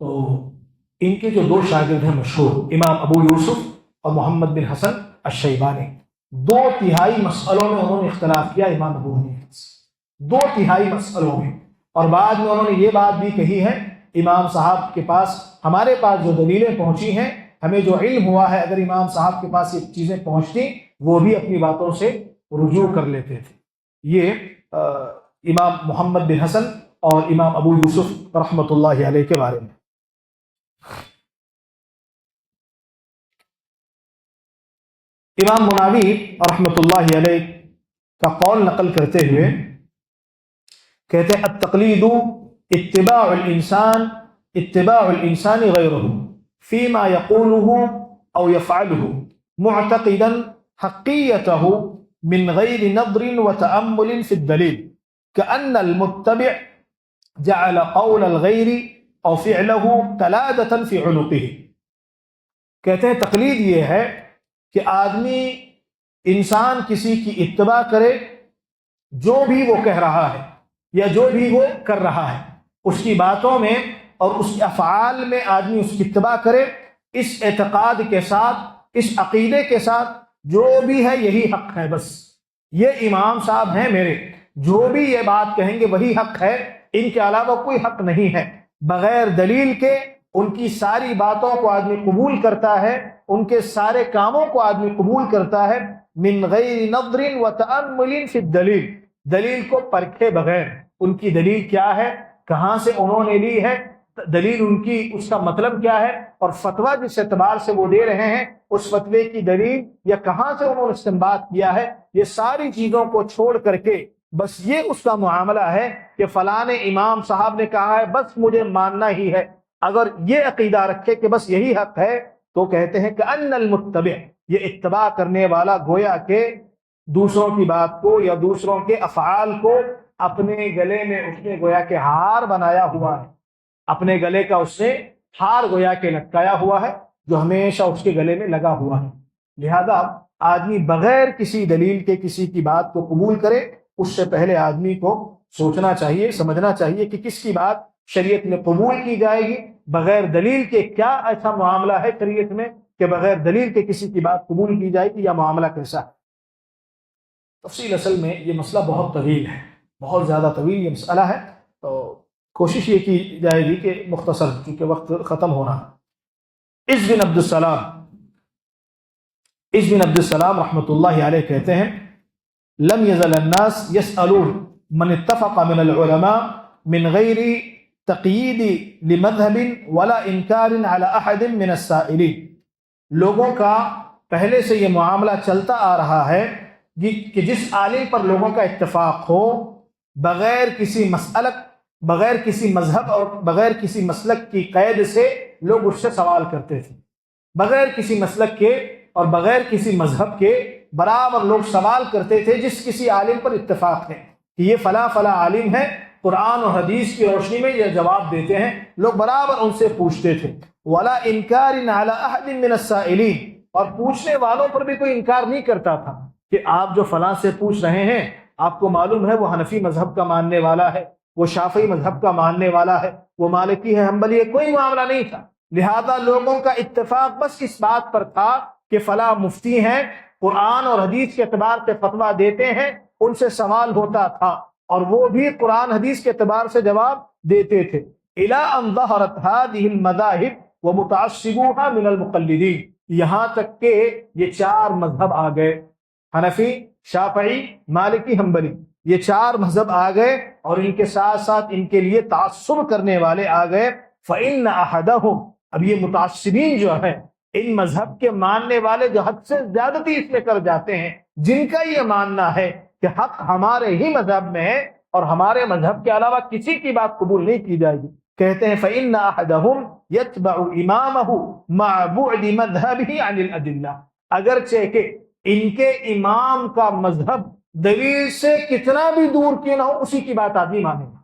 تو ان کے جو دو شاگرد ہیں مشہور، امام ابو یوسف اور محمد بن حسن الشیبانی، 2 مسئلوں میں انہوں نے اختلاف کیا امام ابو حنیفہ سے، 2 مسئلوں میں، اور بعد میں انہوں نے یہ بات بھی کہی ہے امام صاحب کے پاس، ہمارے پاس جو دلیلیں پہنچی ہیں، ہمیں جو علم ہوا ہے، اگر امام صاحب کے پاس یہ چیزیں پہنچتی وہ بھی اپنی باتوں سے رجوع کر لیتے تھے۔ یہ امام محمد بن حسن اور امام ابو یوسف رحمۃ اللہ علیہ کے بارے میں۔ امام مناوی رحمۃ اللہ علیہ کا قول نقل کرتے ہوئے کہتے ہیں التقلید اتباع الانسان غیرہ فيما يقوله او يفعله معتقدا حقیته من غیر نظر وتأمل في الدلیل كأن المتبع جعل قول الغیر او فعله قلادة في عنقه۔ کہتے ہیں تقلید یہ ہے کہ آدمی انسان کسی کی اتباع کرے، جو بھی وہ کہہ رہا ہے یا جو بھی وہ کر رہا ہے، اس کی باتوں میں اور اس کے افعال میں آدمی اس کی اتباع کرے، اس اعتقاد کے ساتھ، اس عقیدے کے ساتھ جو بھی ہے یہی حق ہے، بس یہ امام صاحب ہیں میرے، جو بھی یہ بات کہیں گے وہی حق ہے، ان کے علاوہ کوئی حق نہیں ہے۔ بغیر دلیل کے ان کی ساری باتوں کو آدمی قبول کرتا ہے، ان کے سارے کاموں کو آدمی قبول کرتا ہے، من غیر نظر وتأمل فی الدلیل، دلیل کو پرکھے بغیر، ان کی دلیل کیا ہے، کہاں سے انہوں نے لی ہے، دلیل ان کی اس کا مطلب کیا ہے، اور فتویٰ جس اعتبار سے وہ دے رہے ہیں اس فتوے کی دلیل یا کہاں سے انہوں نے استنباط کیا ہے، یہ ساری چیزوں کو چھوڑ کر کے بس یہ اس کا معاملہ ہے کہ فلاں امام صاحب نے کہا ہے بس مجھے ماننا ہی ہے، اگر یہ عقیدہ رکھے کہ بس یہی حق ہے تو کہتے ہیں کہ ان المتبع، یہ اتباع کرنے والا گویا کہ دوسروں کی بات کو یا دوسروں کے افعال کو اپنے گلے میں اس نے گویا کہ ہار بنایا ہوا ہے، اپنے گلے کا اس نے ہار گویا کہ لٹکایا ہوا ہے جو ہمیشہ اس کے گلے میں لگا ہوا ہے۔ لہذا آدمی بغیر کسی دلیل کے کسی کی بات کو قبول کرے، اس سے پہلے آدمی کو سوچنا چاہیے، سمجھنا چاہیے کہ کس کی بات شریعت میں قبول کی جائے گی، بغیر دلیل کے کیا ایسا معاملہ ہے شریعت میں کہ بغیر دلیل کے کسی کی بات قبول کی جائے گی، یا معاملہ کیسا ہے۔ تفصیل اصل میں یہ مسئلہ بہت طویل ہے، بہت زیادہ طویل یہ مسئلہ ہے، تو کوشش یہ کی جائے گی کہ مختصر، چونکہ وقت ختم ہو رہا ہے۔ اس بن عبد السلام رحمۃ اللہ علیہ کہتے ہیں لم يزل الناس يسألون من اتفق من العلماء من غیر تقیید لمذهب ولا انکار على احد من السائلین، لوگوں کا پہلے سے یہ معاملہ چلتا آ رہا ہے کہ جس عالم پر لوگوں کا اتفاق ہو، بغیر کسی مسئلت، بغیر کسی مذہب اور بغیر کسی مسلک کی قید سے لوگ اس سے سوال کرتے تھے، بغیر کسی مسلک کے اور بغیر کسی مذہب کے برابر لوگ سوال کرتے تھے جس کسی عالم پر اتفاق ہے کہ یہ فلاں عالم ہے، قرآن اور حدیث کی روشنی میں یہ جواب دیتے ہیں، لوگ برابر ان سے پوچھتے تھے۔ ولا انکار علی احد من السائلین، اور پوچھنے والوں پر بھی کوئی انکار نہیں کرتا تھا کہ آپ جو فلاں سے پوچھ رہے ہیں آپ کو معلوم ہے وہ حنفی مذہب کا ماننے والا ہے، وہ شافعی مذہب کا ماننے والا ہے، وہ مالکی ہے، حنبلی ہے، کوئی معاملہ نہیں تھا۔ لہذا لوگوں کا اتفاق بس اس بات پر تھا کہ فلاں مفتی ہیں، قرآن اور حدیث کے اعتبار سے فتویٰ دیتے ہیں، ان سے سوال ہوتا تھا اور وہ بھی قرآن حدیث کے اعتبار سے جواب دیتے تھے۔ الی ان ظہرت هذه المذاہب ومتعصبوها من المقلدین، یہاں تک کہ یہ 4 مذہب آ گئے، حنفی، شافعی، مالکی، حنبلی، یہ 4 مذہب آ گئے اور ان کے ساتھ ساتھ ان کے لیے تعصب کرنے والے آ گئے۔ فإن أحدهم، اب یہ متعصبین جو ہیں، ان مذہب کے ماننے والے جو حد سے زیادتی اس میں کر جاتے ہیں، جن کا یہ ماننا ہے کہ حق ہمارے ہی مذہب میں ہے اور ہمارے مذہب کے علاوہ کسی کی بات قبول نہیں کی جائے گی، کہتے ہیں فإن أحدهم يتبع إمامه مع بعد مذهبه عن الأدلة، اگرچہ کہ ان کے امام کا مذہب دلیل سے کتنا بھی دور کیوں نہ ہو اسی کی بات آدمی مانے گا۔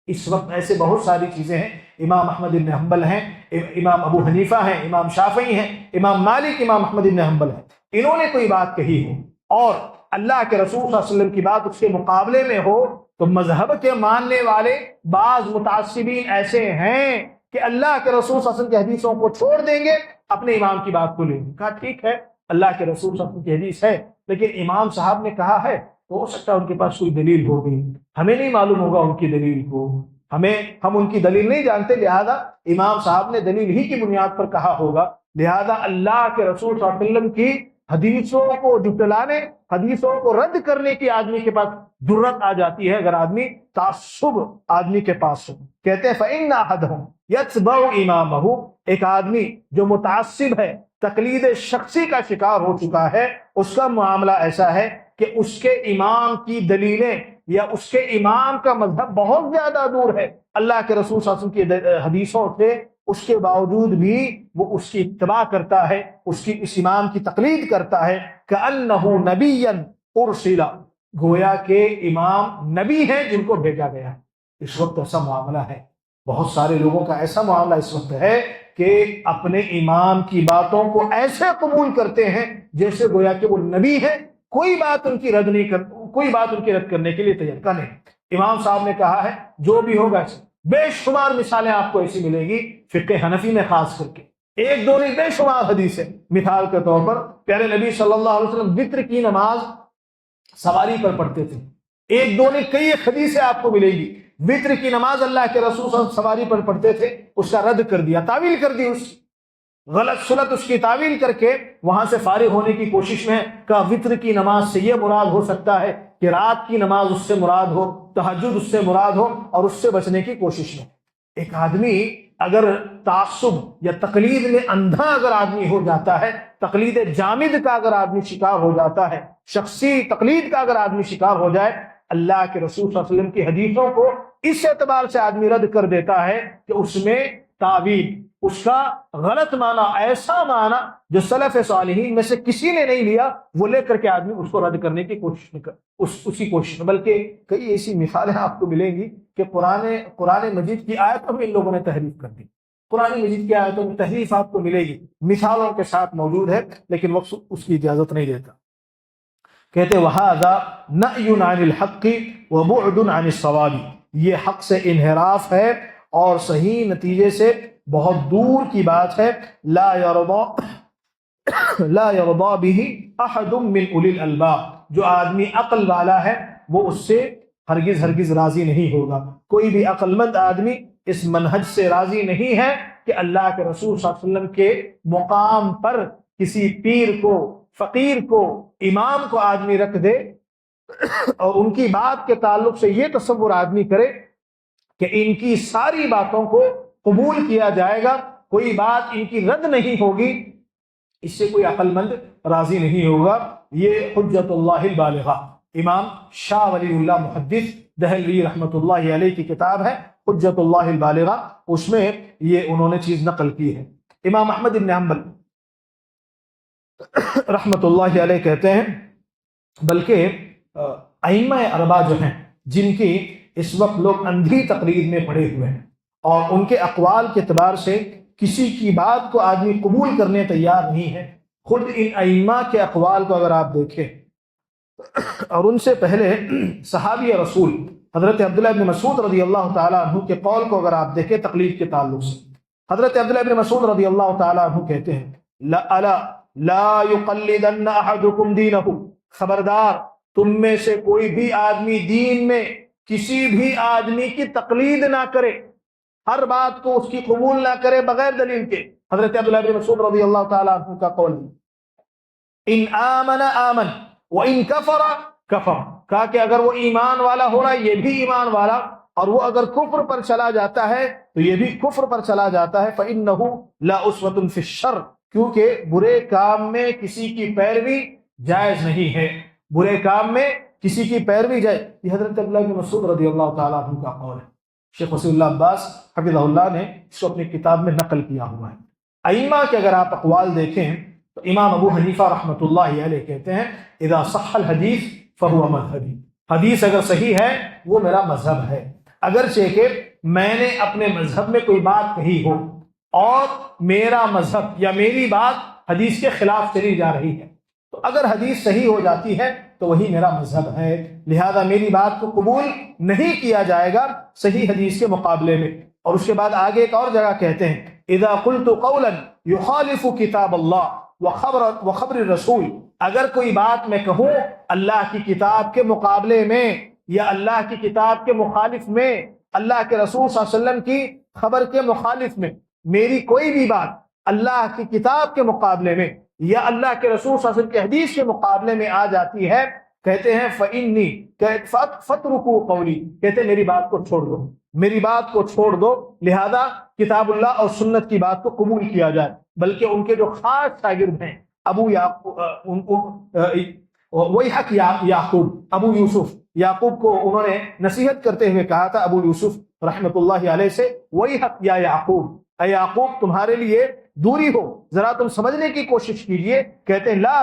اس وقت ایسے بہت ساری چیزیں ہیں، امام احمد بن حنبل ہیں، امام ابو حنیفہ ہیں، امام شافعی ہیں، امام مالک، امام احمد بن حنبل ہیں، انہوں نے کوئی بات کہی ہو اور اللہ کے رسول صلی اللہ علیہ وسلم کی بات اس کے مقابلے میں ہو تو مذہب کے ماننے والے بعض متعصبین ایسے ہیں کہ اللہ کے رسول صلی اللہ علیہ وسلم کی حدیثوں کو چھوڑ دیں گے، اپنے امام کی بات کو لیں گے۔ کہا ٹھیک ہے، اللہ کے رسول صلی اللہ علیہ وسلم کی حدیث ہے، لیکن امام صاحب نے کہا ہے تو ہو سکتا ہے ان کے پاس کوئی دلیل ہوگی، ہمیں نہیں معلوم ہوگا ان کی دلیل کو، ہم ان کی دلیل نہیں جانتے، لہذا امام صاحب نے دلیل ہی کی بنیاد پر کہا ہوگا، لہذا اللہ کے رسول صلی اللہ علیہ وسلم کی حدیثوں کو جھٹلانے، حدیثوں کو رد کرنے کی آدمی کے پاس جرت آ جاتی ہے اگر آدمی تعصب آدمی کے پاس ہو۔ کہتے ہیں فَإِنَّ أَحَدَهُمْ يَتْبَعُ إِمَامَهُ، ایک آدمی جو متعصب ہے، تقلید شخصی کا شکار ہو چکا ہے، اس کا معاملہ ایسا ہے کہ اس کے امام کی دلیلیں یا اس کے امام کا مذہب بہت زیادہ دور ہے اللہ کے رسول صلی اللہ علیہ وسلم کی حدیثوں سے، اس کے باوجود بھی وہ اس کی اتباع کرتا ہے، اس امام کی تقلید کرتا ہے، كَأَنَّهُ نَبِيًّا أُرْسِلَ، گویا کہ امام نبی ہیں جن کو بھیجا گیا ہے۔ اس وقت ایسا معاملہ ہے، بہت سارے لوگوں کا ایسا معاملہ اس وقت ہے کہ اپنے امام کی باتوں کو ایسے قبول کرتے ہیں جیسے گویا کہ وہ نبی ہیں، کوئی بات ان کی رد کرنے کے لیے تیار کا نہیں۔ امام صاحب نے کہا ہے جو بھی ہوگا، بے شمار مثالیں آپ کو ایسی ملیں گی فقہ حنفی میں خاص کر کے، ایک دو نہیں بے شمار حدیثیں۔ مثال کے طور پر پیارے نبی صلی اللہ علیہ وسلم وتر کی نماز سواری پر پڑھتے تھے، ایک دو نہیں کئی حدیثیں آپ کو ملے گی، وتر کی نماز اللہ کے رسول صلی اللہ علیہ وسلم سواری پر پڑھتے تھے، اس کا رد کر دیا، تعویل کر دی، اس غلط سلط اس کی تعویل کر کے وہاں سے فارغ ہونے کی کوشش میں کہا وتر کی نماز سے یہ مراد ہو سکتا ہے کہ رات کی نماز اس سے مراد ہو، تہجد اس سے مراد ہو، اور اس سے بچنے کی کوشش میں۔ ایک آدمی اگر تعصب یا تقلید میں اندھا اگر آدمی ہو جاتا ہے، تقلید جامد کا اگر آدمی شکار ہو جاتا ہے، شخصی تقلید کا اگر آدمی شکار ہو جائے، اللہ کے رسول صلی اللہ علیہ وسلم کی حدیثوں کو اس اعتبار سے آدمی رد کر دیتا ہے کہ اس میں تعویل، اس کا غلط معنی، ایسا معنی جو سلف صالحین میں سے کسی نے نہیں لیا، وہ لے کر کے آدمی اس کو رد کرنے کی کوشش میں اسی کوشش میں، بلکہ کئی ایسی مثالیں آپ کو ملیں گی کہ قرآن مجید کی آیتوں میں ان لوگوں نے تحریف کر دی، قرآن مجید کی آیتوں میں تحریف آپ کو ملے گی، مثالوں کے ساتھ موجود ہے، لیکن وقت اس کی اجازت نہیں دیتا۔ کہتے وَهَذَا نَأْيٌ عَنِ الْحَقِّ وَبُعْدٌ عَنِ الصَّوَابِ، یہ حق سے انحراف ہے اور صحیح نتیجے سے بہت دور کی بات ہے۔ لا يرضى به احد من اولی الالباب، جو آدمی عقل والا ہے وہ اس سے ہرگز راضی نہیں ہوگا، کوئی بھی عقل مند آدمی اس منہج سے راضی نہیں ہے کہ اللہ کے رسول صلی اللہ علیہ وسلم کے مقام پر کسی پیر کو، فقیر کو، امام کو آدمی رکھ دے اور ان کی بات کے تعلق سے یہ تصور آدمی کرے کہ ان کی ساری باتوں کو قبول کیا جائے گا، کوئی بات ان کی رد نہیں ہوگی، اس سے کوئی عقل مند راضی نہیں ہوگا۔ یہ حجت اللہ البالغہ، امام شاہ ولی اللہ محدث دہلوی رحمۃ اللہ علیہ کی کتاب ہے حجت اللہ البالغہ، اس میں یہ انہوں نے چیز نقل کی ہے۔ امام احمد بن حنبل رحمۃ اللہ علیہ کہتے ہیں، بلکہ ائمہ اربعہ جو ہیں جن کی اس وقت لوگ اندھی تقلید میں پڑے ہوئے ہیں اور ان کے اقوال کے اعتبار سے کسی کی بات کو آدمی قبول کرنے تیار نہیں ہے، خود ان ائمہ کے اقوال کو اگر آپ دیکھیں اور ان سے پہلے صحابی رسول حضرت عبداللہ بن مسعود رضی اللہ تعالیٰ عنہ کے قول کو اگر آپ دیکھیں تقلید کے تعلق سے، حضرت عبداللہ بن مسعود رضی اللہ تعالیٰ عنہ کہتے ہیں لا يقلدن احدكم دینہ، خبردار تم میں سے کوئی بھی آدمی دین میں کسی بھی آدمی کی تقلید نہ کرے، ہر بات کو اس کی قبول نہ کرے بغیر دلیل کے۔ حضرت عبداللہ بن مسعود رضی اللہ تعالیٰ عنہ کا قول ہے ان آمن آمن وان کفر کفر، کہا کہ اگر وہ ایمان والا ہو رہا ہے یہ بھی ایمان والا، اور وہ اگر کفر پر چلا جاتا ہے تو یہ بھی کفر پر چلا جاتا ہے۔ فإنه لا أسوة في الشر، کیونکہ برے کام میں کسی کی پیروی جائز نہیں ہے، برے کام میں کسی کی پیروی جائز۔ یہ حضرت عبداللہ بن مسعود رضی اللہ تعالیٰ عنہ کا قول ہے، شیخ وسیع اللہ عباس حفظہ اللہ نے اس کو اپنی کتاب میں نقل کیا ہوا ہے۔ ائمہ کے اگر آپ اقوال دیکھیں تو امام ابو حنیفہ رحمۃ اللہ علیہ کہتے ہیں اذا صح الحدیث فهو مذہبی، حدیث اگر صحیح ہے وہ میرا مذہب ہے، اگرچہ کہ میں نے اپنے مذہب میں کوئی بات کہی ہو اور میرا مذہب یا میری بات حدیث کے خلاف چلی جا رہی ہے، تو اگر حدیث صحیح ہو جاتی ہے تو وہی میرا مذہب ہے، لہذا میری بات کو قبول نہیں کیا جائے گا صحیح حدیث کے مقابلے میں۔ اور اس کے بعد آگے ایک اور جگہ کہتے ہیں اذا قلت قولا يخالف کتاب اللہ وخبر الرسول، اگر کوئی بات میں کہوں اللہ کی کتاب کے مقابلے میں یا اللہ کی کتاب کے مخالف میں، اللہ کے رسول صلی اللہ علیہ وسلم کی خبر کے مخالف میں، میری کوئی بھی بات اللہ کی کتاب کے مقابلے میں یا اللہ کے رسول صلی اللہ علیہ وسلم کے حدیث کے مقابلے میں آ جاتی ہے، کہتے ہیں فَإِنِّي فَاتْرُكُوا قَوْلِي، کہتے ہیں میری بات کو چھوڑ دو، میری بات کو چھوڑ دو، لہذا کتاب اللہ اور سنت کی بات کو قبول کیا جائے۔ بلکہ ان کے جو خاص شاگرد ہیں ابو یعقوب، ابو یوسف یعقوب کو انہوں نے نصیحت کرتے ہوئے کہا تھا ابو یوسف رحمۃ اللہ علیہ سے، وَيْحَكْ يَا يعقوب، اے یعقوب تمہارے لیے دوری ہو، ذرا تم سمجھنے کی کوشش کیجئے۔ کہتے ہیں لا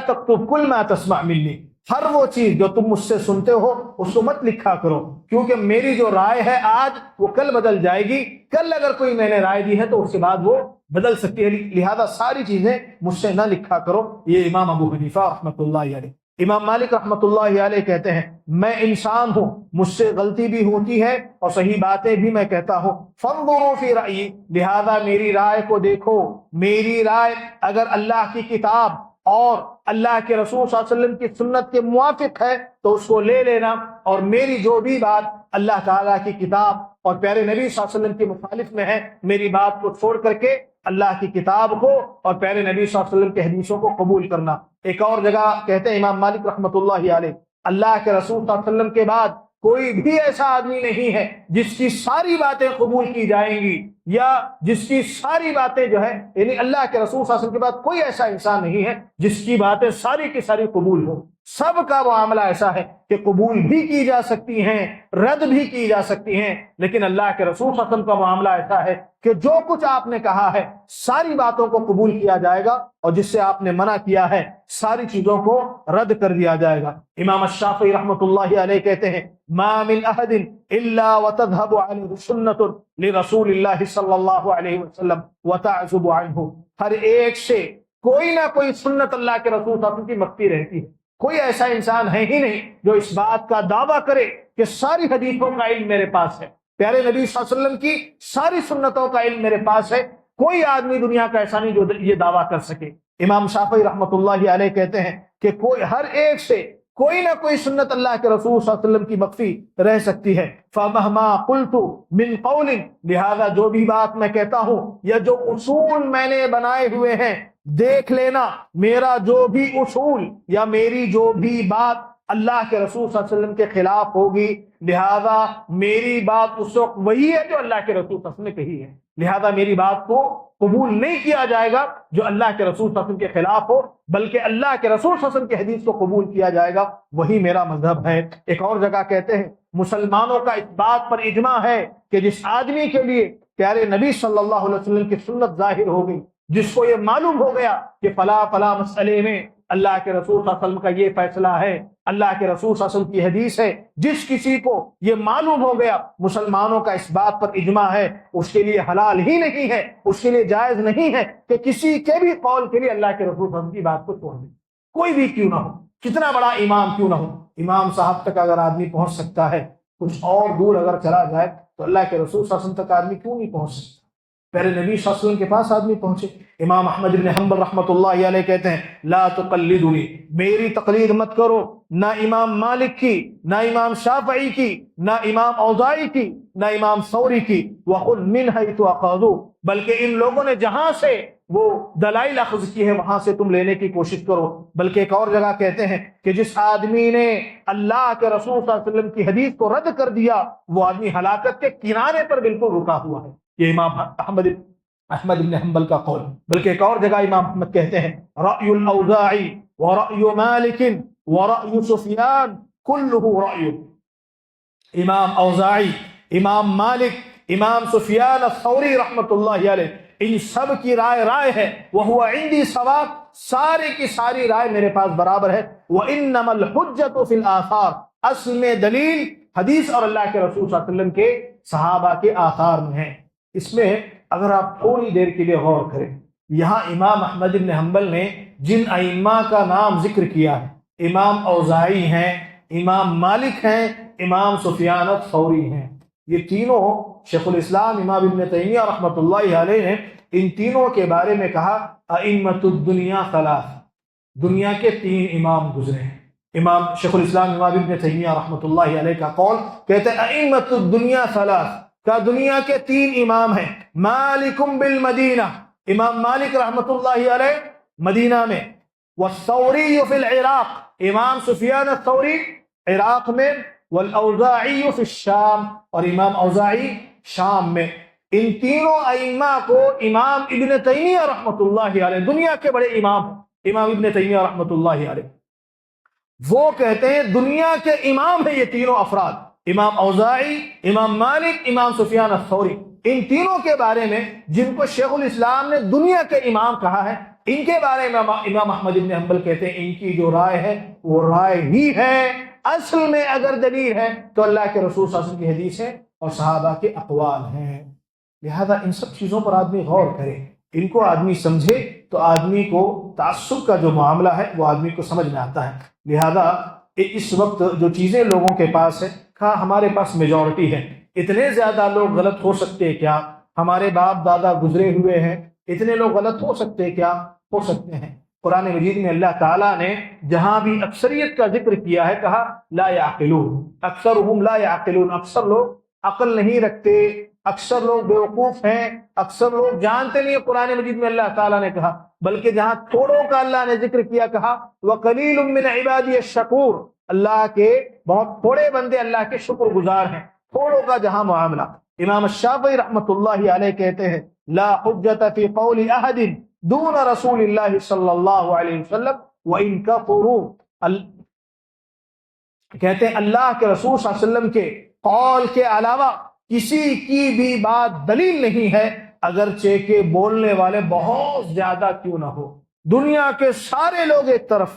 تکتب کل ما تسمع منی، ہر وہ چیز جو تم مجھ سے سنتے ہو اس کو مت لکھا کرو، کیونکہ میری جو رائے ہے آج وہ کل بدل جائے گی، کل اگر کوئی میں نے رائے دی ہے تو اس کے بعد وہ بدل سکتی ہے، لہذا ساری چیزیں مجھ سے نہ لکھا کرو۔ یہ امام ابو حنیفہ رحمۃ اللہ علیہ۔ امام مالک رحمۃ اللہ علیہ کہتے ہیں میں انسان ہوں، مجھ سے غلطی بھی ہوتی ہے اور صحیح باتیں بھی میں کہتا ہوں، فانظروا فی رأیی، لہذا میری رائے کو دیکھو، میری رائے اگر اللہ کی کتاب اور اللہ کے رسول صلی اللہ علیہ وسلم کی سنت کے موافق ہے تو اس کو لے لینا، اور میری جو بھی بات اللہ تعالیٰ کی کتاب اور پیارے نبی صلی اللہ علیہ وسلم کے مخالف میں ہے، میری بات کو چھوڑ کر کے اللہ کی کتاب کو اور پیارے نبی صلی اللہ علیہ وسلم کے حدیثوں کو قبول کرنا۔ ایک اور جگہ کہتے ہیں امام مالک رحمۃ اللہ علیہ، اللہ کے رسول صلی اللہ علیہ وسلم کے بعد کوئی بھی ایسا آدمی نہیں ہے جس کی ساری باتیں قبول کی جائیں گی، یا جس کی ساری باتیں جو ہے، یعنی اللہ کے رسول صلی اللہ علیہ وسلم کے بعد کوئی ایسا انسان نہیں ہے جس کی باتیں ساری کی ساری قبول ہو۔ سب کا معاملہ ایسا ہے کہ قبول بھی کی جا سکتی ہیں، رد بھی کی جا سکتی ہیں، لیکن اللہ کے رسول صلی اللہ علیہ وسلم کا معاملہ ایسا ہے کہ جو کچھ آپ نے کہا ہے ساری باتوں کو قبول کیا جائے گا، اور جس سے آپ نے منع کیا ہے ساری چیزوں کو رد کر دیا جائے گا۔ امام الشافعی رحمۃ اللہ علیہ کہتے ہیں ما من احد الا وتذهب عنه سنة لرسول اللہ صلی اللہ علیہ وسلم وتعزب عنہ، ہر ایک سے کوئی نہ کوئی سنت اللہ کے رسول صلی اللہ علیہ وسلم کی مخفی رہتی ہے۔ کوئی ایسا انسان ہے ہی نہیں جو اس بات کا دعویٰ کرے کہ ساری حدیثوں کا علم میرے پاس ہے، پیارے نبی صلی اللہ علیہ وسلم کی ساری سنتوں کا علم میرے پاس ہے، کوئی آدمی دنیا کا ایسا نہیں جو یہ دعویٰ کر سکے۔ امام شافعی رحمۃ اللہ علیہ کہتے ہیں کہ ہر ایک سے کوئی نہ کوئی سنت اللہ کے رسول صلی اللہ علیہ وسلم کی مخفی رہ سکتی ہے۔ فَمَهْمَا قُلْتُ مِنْ قَوْلٍ، لہذا جو بھی بات میں کہتا ہوں یا جو اصول میں نے بنائے ہوئے ہیں، دیکھ لینا میرا جو بھی اصول یا میری جو بھی بات اللہ کے رسول صلی اللہ علیہ وسلم کے خلاف ہوگی، لہذا میری بات اس وقت وہی ہے جو اللہ کے رسول صلی اللہ علیہ وسلم نے کہی ہے، لہذا میری بات کو قبول نہیں کیا جائے گا جو اللہ کے رسول صلی اللہ علیہ وسلم کے خلاف ہو، بلکہ اللہ کے رسول صلی اللہ علیہ وسلم کی حدیث کو قبول کیا جائے گا، وہی میرا مذہب ہے۔ ایک اور جگہ کہتے ہیں مسلمانوں کا اس بات پر اجماع ہے کہ جس آدمی کے لیے پیارے نبی صلی اللہ علیہ وسلم کی سنت ظاہر ہو گئی، جس کو یہ معلوم ہو گیا کہ فلاں مسئلے میں اللہ کے رسول صلی اللہ علیہ وسلم کا یہ فیصلہ ہے، اللہ کے رسول صلی اللہ علیہ وسلم کی حدیث ہے، جس کسی کو یہ معلوم ہو گیا، مسلمانوں کا اس بات پر اجماع ہے، اس کے لیے حلال ہی نہیں ہے، اس کے لیے جائز نہیں ہے کہ کسی کے بھی قول کے لیے اللہ کے رسول صلی اللہ علیہ وسلم کی بات کو چھوڑ دے، کوئی بھی کیوں نہ ہو، کتنا بڑا امام کیوں نہ ہو۔ امام صاحب تک اگر آدمی پہنچ سکتا ہے، کچھ اور دور اگر چلا جائے تو اللہ کے رسول صلی اللہ علیہ وسلم تک آدمی کیوں نہیں پہنچ سکتا؟ پیارے نبی صلی اللہ علیہ وسلم کے پاس آدمی پہنچے۔ امام احمد بن حنبل رحمۃ اللہ علیہ کہتے ہیں لا تقلدنی، میری تقلید مت کرو، نہ امام مالک کی، نہ امام شافعی کی، نہ امام اوزاعی کی، نہ امام ثوری کی، وخذ من حیث اخذوا، بلکہ ان لوگوں نے جہاں سے وہ دلائل اخذ کی ہے وہاں سے تم لینے کی کوشش کرو۔ بلکہ ایک اور جگہ کہتے ہیں کہ جس آدمی نے اللہ کے رسول صلی اللہ علیہ وسلم کی حدیث کو رد کر دیا وہ آدمی ہلاکت کے کنارے پر بالکل رکا ہوا ہے۔ یہ امام احمد بن حنبل کا قول۔ بلکہ ایک اور جگہ امام احمد کہتے ہیں رأی الاوزاعی ورأی مالک ورأی سفیان کلہ رأی، امام اوزاعی، امام مالک، امام سفیان الثوری رحمۃ اللہ علیہ، ان سب کی رائے ہے، وہو عندی صواب، سارے کی ساری رائے میرے پاس برابر ہے، وانما الحجۃ فی الآثار، اصل میں دلیل حدیث اور اللہ کے رسول صلی اللہ علیہ وسلم کے صحابہ کے آثار میں ہے۔ اس میں اگر آپ تھوڑی دیر کے لیے غور کریں، یہاں امام احمد بن حنبل نے جن ائمہ کا نام ذکر کیا ہے، امام اوزاعی ہیں، امام مالک ہیں، امام سفیان الثوری ہیں، یہ تینوں شیخ الاسلام امام ابن تیمیہ رحمۃ اللہ علیہ نے ان تینوں کے بارے میں کہا ائمۃ الدنیا ثلاث، دنیا کے تین امام گزرے ہیں۔ امام شیخ الاسلام امام ابن تیمیہ رحمۃ اللہ علیہ کا قول کہتے ہیں ائمۃ الدنیا ثلاث، کا دنیا کے تین امام ہیں، مالک بالمدینہ، امام مالک رحمۃ اللہ علیہ مدینہ میں، والثوری فی العراق، امام سفیان الثوری عراق میں، والاوزاعی فی الشام، اور امام اوزاعی شام میں۔ ان تینوں ائمہ کو امام ابن تیمیہ رحمۃ اللہ علیہ، دنیا کے بڑے امام امام ابن تیمیہ رحمۃ اللہ علیہ، وہ کہتے ہیں دنیا کے امام ہیں یہ تینوں افراد، امام اوزاعی، امام مالک، امام سفیان الثوری۔ ان تینوں کے بارے میں جن کو شیخ الاسلام نے دنیا کے امام کہا ہے، ان کے بارے میں امام احمد بن حنبل کہتے ہیں ان کی جو رائے ہے وہ رائے ہی ہے، اصل میں اگر دلیل ہے تو اللہ کے رسول صلی اللہ علیہ وسلم کی حدیث ہے اور صحابہ کے اقوال ہیں۔ لہذا ان سب چیزوں پر آدمی غور کرے، ان کو آدمی سمجھے تو آدمی کو تعصب کا جو معاملہ ہے وہ آدمی کو سمجھ میں آتا ہے۔ لہذا اس وقت جو چیزیں لوگوں کے پاس ہے، کہا ہمارے پاس میجورٹی ہے، اتنے زیادہ لوگ غلط ہو سکتے کیا؟ ہمارے باپ دادا گزرے ہوئے ہیں، اتنے لوگ غلط ہو سکتے کیا؟ ہو سکتے ہیں۔ قرآن مجید میں اللہ تعالیٰ نے جہاں بھی اکثریت کا ذکر کیا ہے کہا لا یعقلون، اکثرهم لا یعقلون، اکثر لوگ عقل نہیں رکھتے، اکثر لوگ بیوقوف ہیں، اکثر لوگ جانتے نہیں۔ قرآن مجید میں اللہ تعالیٰ نے کہا، بلکہ جہاں تھوڑوں کا اللہ نے ذکر کیا کہا وَقَلِيلٌ مِّنْ عِبَادِيَ الشَّكُورُ، اللہ کے بہت تھوڑے بندے اللہ کے شکر گزار ہیں۔ تھوڑوں کا جہاں معاملہ، امام الشافعی رحمۃ اللہ علیہ کہتے ہیں لا حجت فی قول احد دون رسول اللہ صلی اللہ علیہ وسلم وَإِن كَفُرُوا، کہتے ہیں اللہ کے رسول صلی اللہ علیہ وسلم کے قول کے علاوہ کسی کی بھی بات دلیل نہیں ہے، اگرچہ کہ بولنے والے بہت زیادہ کیوں نہ ہو۔ دنیا کے سارے لوگ ایک طرف،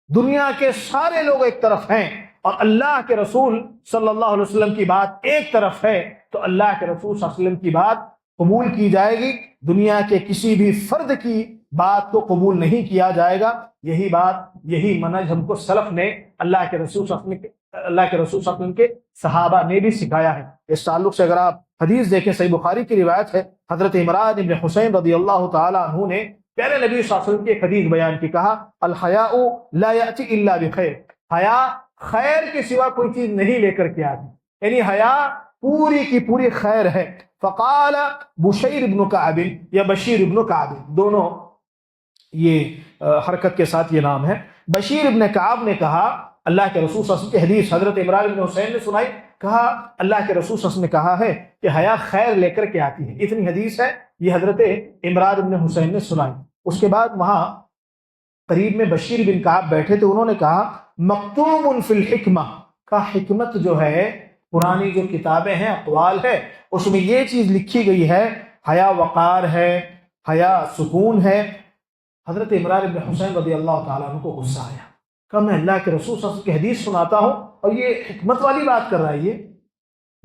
دنیا کے سارے لوگ ایک طرف ہیں اور اللہ کے رسول صلی اللہ علیہ وسلم کی بات ایک طرف ہے، تو اللہ کے رسول صلی اللہ علیہ وسلم کی بات قبول کی جائے گی، دنیا کے کسی بھی فرد کی بات کو قبول نہیں کیا جائے گا۔ یہی بات، یہی منہج ہم کو سلف نے اللہ کے رسول صلی اللہ علیہ وسلم کے صحابہ نے بھی سکھایا ہے۔ اس تعلق سے اگر آپ حدیث دیکھیں، صحیح بخاری کی روایت ہے، حضرت عمران بن حسین رضی اللہ تعالیٰ عنہ نے پیارے نبی صلی اللہ علیہ وسلم کی ایک حدیث بیان کی، کہا الحیاء لا یأتی الا بخیر، حیا خیر کے سوا کوئی چیز نہیں لے کر کے آتی، یعنی حیا پوری کی پوری خیر ہے۔ فقال بشیر ابن کعب یا بشیر ابن کعب، دونوں یہ حرکت کے ساتھ یہ نام ہے۔ بشیر ابن کعب نے کہا اللہ کے رسول صلی اللہ علیہ وسلم کی حدیث حضرت عمران بن حسین نے سنائی، کہا اللہ کے رسول صلی اللہ علیہ وسلم نے کہا ہے کہ حیا خیر لے کر کے آتی ہے۔ اتنی حدیث ہے، یہ حضرت عمران بن حسین نے سنائی۔ اس کے بعد وہاں قریب میں بشیر بن کعب بیٹھے تھے، انہوں نے کہا مکتوب فی الحکمہ، کا حکمت جو ہے، پرانی جو کتابیں ہیں، اقوال ہے، اس میں یہ چیز لکھی گئی ہے، حیا وقار ہے، حیا سکون ہے۔ حضرت عمران بن حسین رضی اللہ تعالیٰ عنہ کو غصہ آیا، کہ میں اللہ کے رسول صلی اللہ علیہ وسلم کی حدیث سناتا ہوں اور یہ حکمت والی بات کر رہا ہے، یہ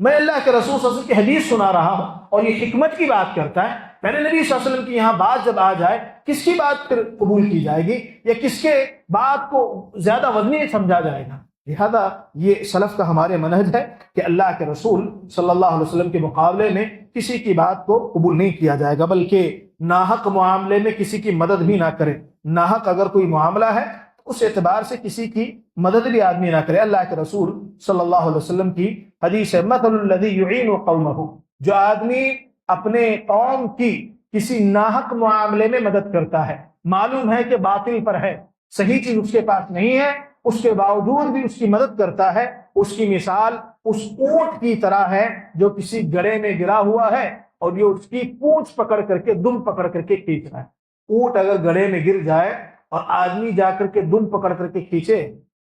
میں اللہ کے رسول صلی اللہ علیہ وسلم کی حدیث سنا رہا ہوں اور یہ حکمت کی بات کرتا ہے۔ میرے نبی صلی اللہ علیہ وسلم کی یہاں بات جب آ جائے، کس کی بات پھر قبول کی جائے گی، یا کس کے بات کو زیادہ وزنی سمجھا جائے گا؟ لہذا یہ سلف کا ہمارے منہج ہے کہ اللہ کے رسول صلی اللہ علیہ وسلم کے مقابلے میں کسی کی بات کو قبول نہیں کیا جائے گا، بلکہ ناحق معاملے میں کسی کی مدد بھی نہ کرے۔ ناحق اگر کوئی معاملہ ہے اس اعتبار سے کسی کی مدد بھی آدمی نہ کرے۔ اللہ کے رسول صلی اللہ علیہ وسلم کی حدیث ہے مثل الذی یعین قومہ، جو آدمی اپنے قوم کی کسی ناحق معاملے میں مدد کرتا ہے، معلوم ہے کہ باطل پر ہے، صحیح چیز اس کے پاس نہیں ہے، اس کے باوجود بھی اس کی مدد کرتا ہے، اس کی مثال اس اونٹ کی طرح ہے جو کسی گڑھے میں گرا ہوا ہے اور یہ اس کی پونچھ پکڑ کر کے، دم پکڑ کر کے کھینچ رہا ہے۔ اونٹ اگر گڑھے میں گر جائے اور آدمی جا کر کے دم پکڑ کر کے کھینچے،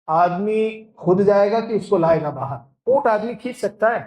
آدمی خود جائے گا کہ اس کو لائے گا باہر؟ اونٹ آدمی کھینچ سکتا ہے؟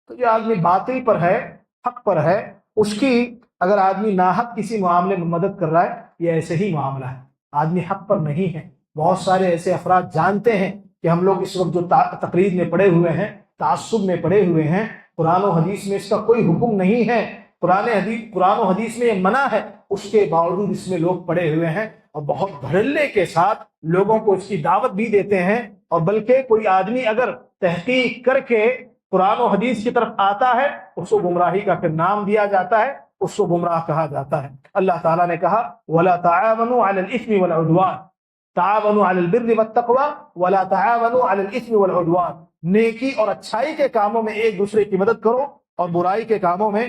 تو جو آدمی باطل پر ہے، حق پر ہے، اس کی اگر آدمی ناحق کسی معاملے میں مدد کر رہا ہے، یہ ایسے ہی معاملہ ہے، آدمی حق پر نہیں ہے۔ بہت سارے ایسے افراد جانتے ہیں کہ ہم لوگ اس وقت جو تقلید میں پڑے ہوئے ہیں، تعصب میں پڑے ہوئے ہیں، قرآن و حدیث میں اس کا کوئی حکم نہیں ہے، قرآن و حدیث میں یہ منع ہے، اس کے باوجود اس میں لوگ پڑے ہوئے ہیں اور بہت دھڑلے کے ساتھ لوگوں کو اس کی دعوت بھی دیتے ہیں، اور بلکہ کوئی آدمی اگر تحقیق کر کے قرآن و حدیث کی طرف آتا ہے اس کو گمراہی کا پھر نام دیا جاتا ہے، اس کو گمراہ کہا جاتا ہے۔ اللہ تعالیٰ نے کہا وَلَا تَعَاوَنُوا عَلَى الْإِثْمِ وَالْعُدْوَانِ تعاونوا علی البر والتقوی ولا تعاونوا علی الاثم والعدوان، نیکی اور اچھائی کے کاموں میں ایک دوسرے کی مدد کرو اور برائی کے کاموں میں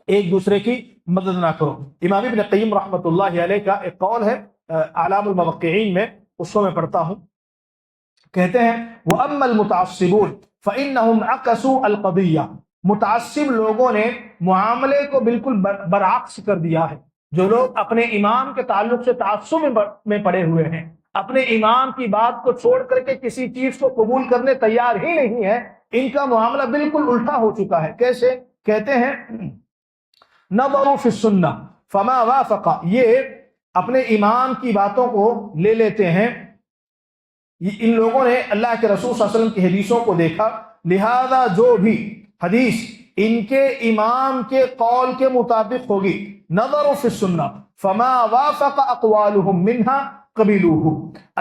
ایک دوسرے کی مدد نہ کرو۔ امام ابن قیم رحمۃ اللہ علیہ کا ایک قول ہے اعلام الموقعین میں، اس کو میں پڑھتا ہوں، کہتے ہیں وَأَمَّا الْمُتَعَصِّبُونَ فَإِنَّهُمْ عَكَسُوا الْقَضِيَّةَ، متعصب لوگوں نے معاملے کو بالکل برعکس کر دیا ہے۔ جو لوگ اپنے امام کے تعلق سے تعصب میں پڑے ہوئے ہیں، اپنے امام کی بات کو چھوڑ کر کے کسی چیز کو قبول کرنے تیار ہی نہیں ہے، ان کا معاملہ بالکل الٹا ہو چکا ہے۔ کیسے؟ کہتے ہیں نظروا فی السنہ فما وافق، یہ اپنے امام کی باتوں کو لے لیتے ہیں، ان لوگوں نے اللہ کے رسول صلی اللہ علیہ وسلم کی حدیثوں کو دیکھا، لہذا جو بھی حدیث ان کے امام کے قول کے مطابق ہوگی، نظروا فی السنہ فما وافق اقوالهم منها قبلوہ،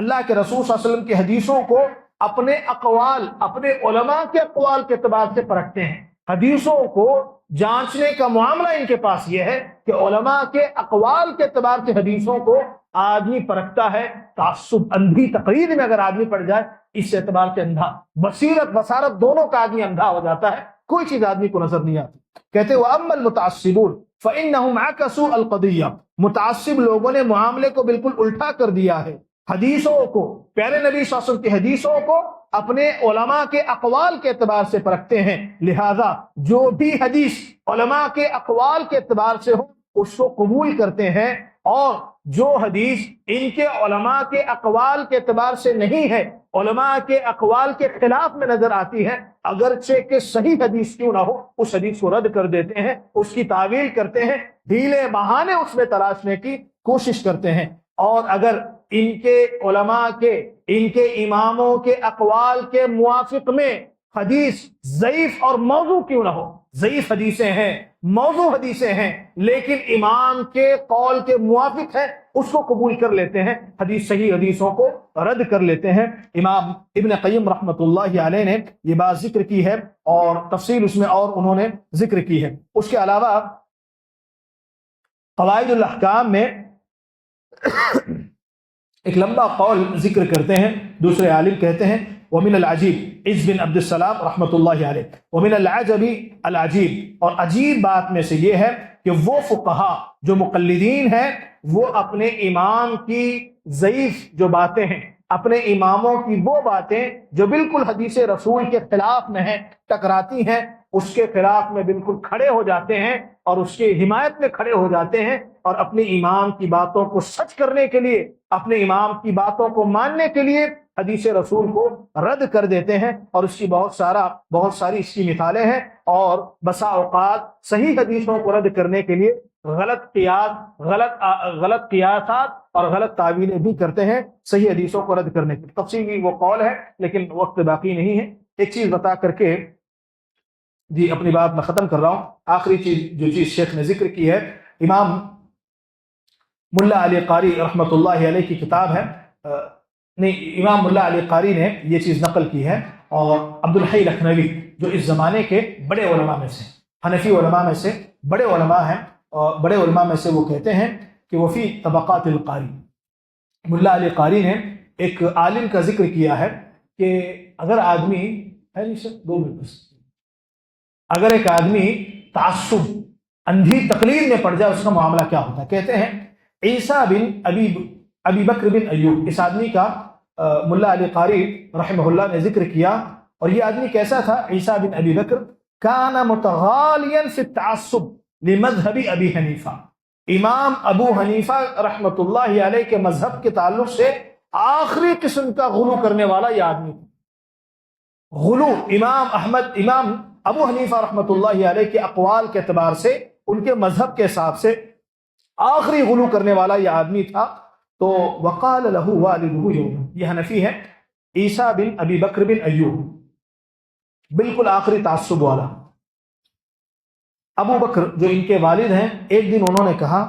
اللہ کے رسول صلی اللہ علیہ وسلم کی حدیثوں کو اپنے اقوال، اپنے علماء کے اقوال کے اعتبار سے پرکھتے ہیں۔ حدیثوں کو جانچنے کا معاملہ ان کے پاس یہ ہے کہ علماء کے اقوال کے اعتبار سے حدیثوں کو آدمی پرکھتا ہے۔ تعصب، اندھی تقلید میں اگر آدمی پڑ جائے، اس اعتبار سے اندھا، بصیرت بصارت دونوں کا آدمی اندھا ہو جاتا ہے، کوئی چیز آدمی کو نظر نہیں آتی۔ کہتے وَأَمَّا الْمُتَعَصِّبُونَ فَإِنَّهُمْ عَكَسُوا الْقَضِيَّةَ، متعصب لوگوں نے معاملے کو بالکل الٹا کر دیا ہے، حدیثوں کو، پیارے نبی صلی اللہ علیہ وسلم کی حدیثوں کو اپنے علماء کے اقوال کے اعتبار سے پرکھتے ہیں، لہذا جو بھی حدیث علماء کے اقوال کے اعتبار سے ہو اس کو قبول کرتے ہیں، اور جو حدیث ان کے علماء کے اقوال کے اعتبار سے نہیں ہے، علماء کے اقوال کے خلاف میں نظر آتی ہے، اگرچہ کہ صحیح حدیث کیوں نہ ہو، اس حدیث کو رد کر دیتے ہیں، اس کی تعویل کرتے ہیں، ڈھیلے بہانے اس میں تلاشنے کی کوشش کرتے ہیں۔ اور اگر ان کے علماء کے، ان کے اماموں کے اقوال کے موافق میں حدیث ضعیف اور موضوع کیوں نہ ہو، ضعیف حدیثیں ہیں، موضوع حدیثیں ہیں، لیکن امام کے قول کے موافق ہے، اس کو قبول کر لیتے ہیں، حدیث صحیح حدیثوں کو رد کر لیتے ہیں۔ امام ابن قیم رحمۃ اللہ علیہ نے یہ بات ذکر کی ہے اور تفصیل اس میں اور انہوں نے ذکر کی ہے۔ اس کے علاوہ قواعد الاحکام میں ایک لمبا قول ذکر کرتے ہیں، دوسرے عالم کہتے ہیں ومن العجیب، عز بن عبد السلام رحمۃ اللہ علیہ، ومن العجب العجیب، اور عجیب بات میں سے یہ ہے کہ وہ فقہا جو مقلدین ہیں وہ اپنے امام کی ضعیف جو باتیں ہیں، اپنے اماموں کی وہ باتیں جو بالکل حدیث رسول کے خلاف میں ہیں، ٹکراتی ہیں، اس کے خلاف میں بالکل کھڑے ہو جاتے ہیں اور اس کی حمایت میں کھڑے ہو جاتے ہیں، اور اپنے امام کی باتوں کو سچ کرنے کے لیے، اپنے امام کی باتوں کو ماننے کے لیے حدیث رسول کو رد کر دیتے ہیں۔ اور اس کی بہت ساری اس کی مثالیں ہیں، اور بسا اوقات صحیح حدیثوں کو رد کرنے کے لیے غلط قیاسات اور غلط تعویلیں بھی کرتے ہیں صحیح حدیثوں کو رد کرنے کی۔ تفصیلی وہ قول ہے لیکن وقت باقی نہیں ہے، ایک چیز بتا کر کے جی اپنی بات میں ختم کر رہا ہوں۔ آخری چیز شیخ نے ذکر کی ہے، امام ملا علی قاری رحمۃ اللہ علیہ کی کتاب ہے، امام ملا علی قاری نے یہ چیز نقل کی ہے، اور عبد الحی لکھنوی جو اس زمانے کے بڑے علماء میں سے، حنفی علماء میں سے بڑے علماء ہیں، اور بڑے علماء میں سے وہ کہتے ہیں کہ وہ فی طبقات القاری، ملا علی قاری نے ایک عالم کا ذکر کیا ہے کہ اگر آدمی اگر ایک آدمی تعصب، اندھی تقلید میں پڑ جائے، اس کا معاملہ کیا ہوتا ہے۔ کہتے ہیں عیسیٰ بن ابی بکر بن ایوب، اس آدمی کا ملا علی قاری رحمہ اللہ نے ذکر کیا، اور یہ آدمی کیسا تھا؟ عیسیٰ بن ابی بکر کان متغالیا فی التعصب لمذہب ابی حنیفہ، امام ابو حنیفہ رحمۃ اللہ علیہ کے مذہب کے تعلق سے آخری قسم کا غلو کرنے والا یہ آدمی تھا۔ غلو، امام ابو حنیفہ رحمۃ اللہ علیہ کے اقوال کے اعتبار سے، ان کے مذہب کے حساب سے آخری غلو کرنے والا یہ آدمی تھا۔ تو وقال له والده یوم، یہ حنفی ہے، عیسیٰ بن ابی بکر بن ایوب، بالکل آخری تعصب والا۔ ابو بکر جو ان کے والد ہیں، ایک دن انہوں نے کہا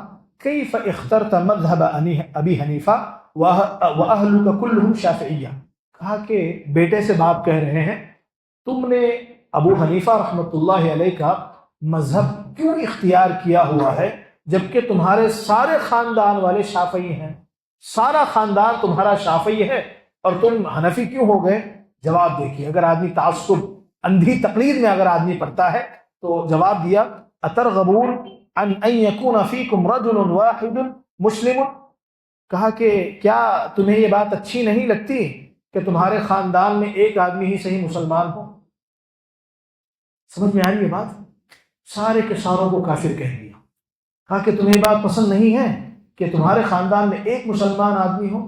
کیف اخترت مذہب ابی حنیفہ واہلک کلہم شافعیہ، کہا کہ بیٹے سے باپ کہہ رہے ہیں تم نے ابو حنیفہ رحمۃ اللہ علیہ کا مذہب کیوں اختیار کیا ہوا ہے جبکہ تمہارے سارے خاندان والے شافعی ہیں، سارا خاندان تمہارا شافعی ہے اور تم حنفی کیوں ہو گئے؟ جواب دیکھیے، اگر آدمی تعصب اندھی تقلید میں اگر آدمی پڑھتا ہے تو جواب دیا اترغبون عن ان یکون فیکم رجل واحد مسلم، کہا کہ کیا تمہیں یہ بات اچھی نہیں لگتی کہ تمہارے خاندان میں ایک آدمی ہی صحیح مسلمان ہو؟ سمجھ میں آئی یہ بات؟ سارے کے ساروں کو کافر کہہ دیا، کہا کہ تمہیں یہ بات پسند نہیں ہے کہ تمہارے خاندان میں ایک مسلمان آدمی ہو؟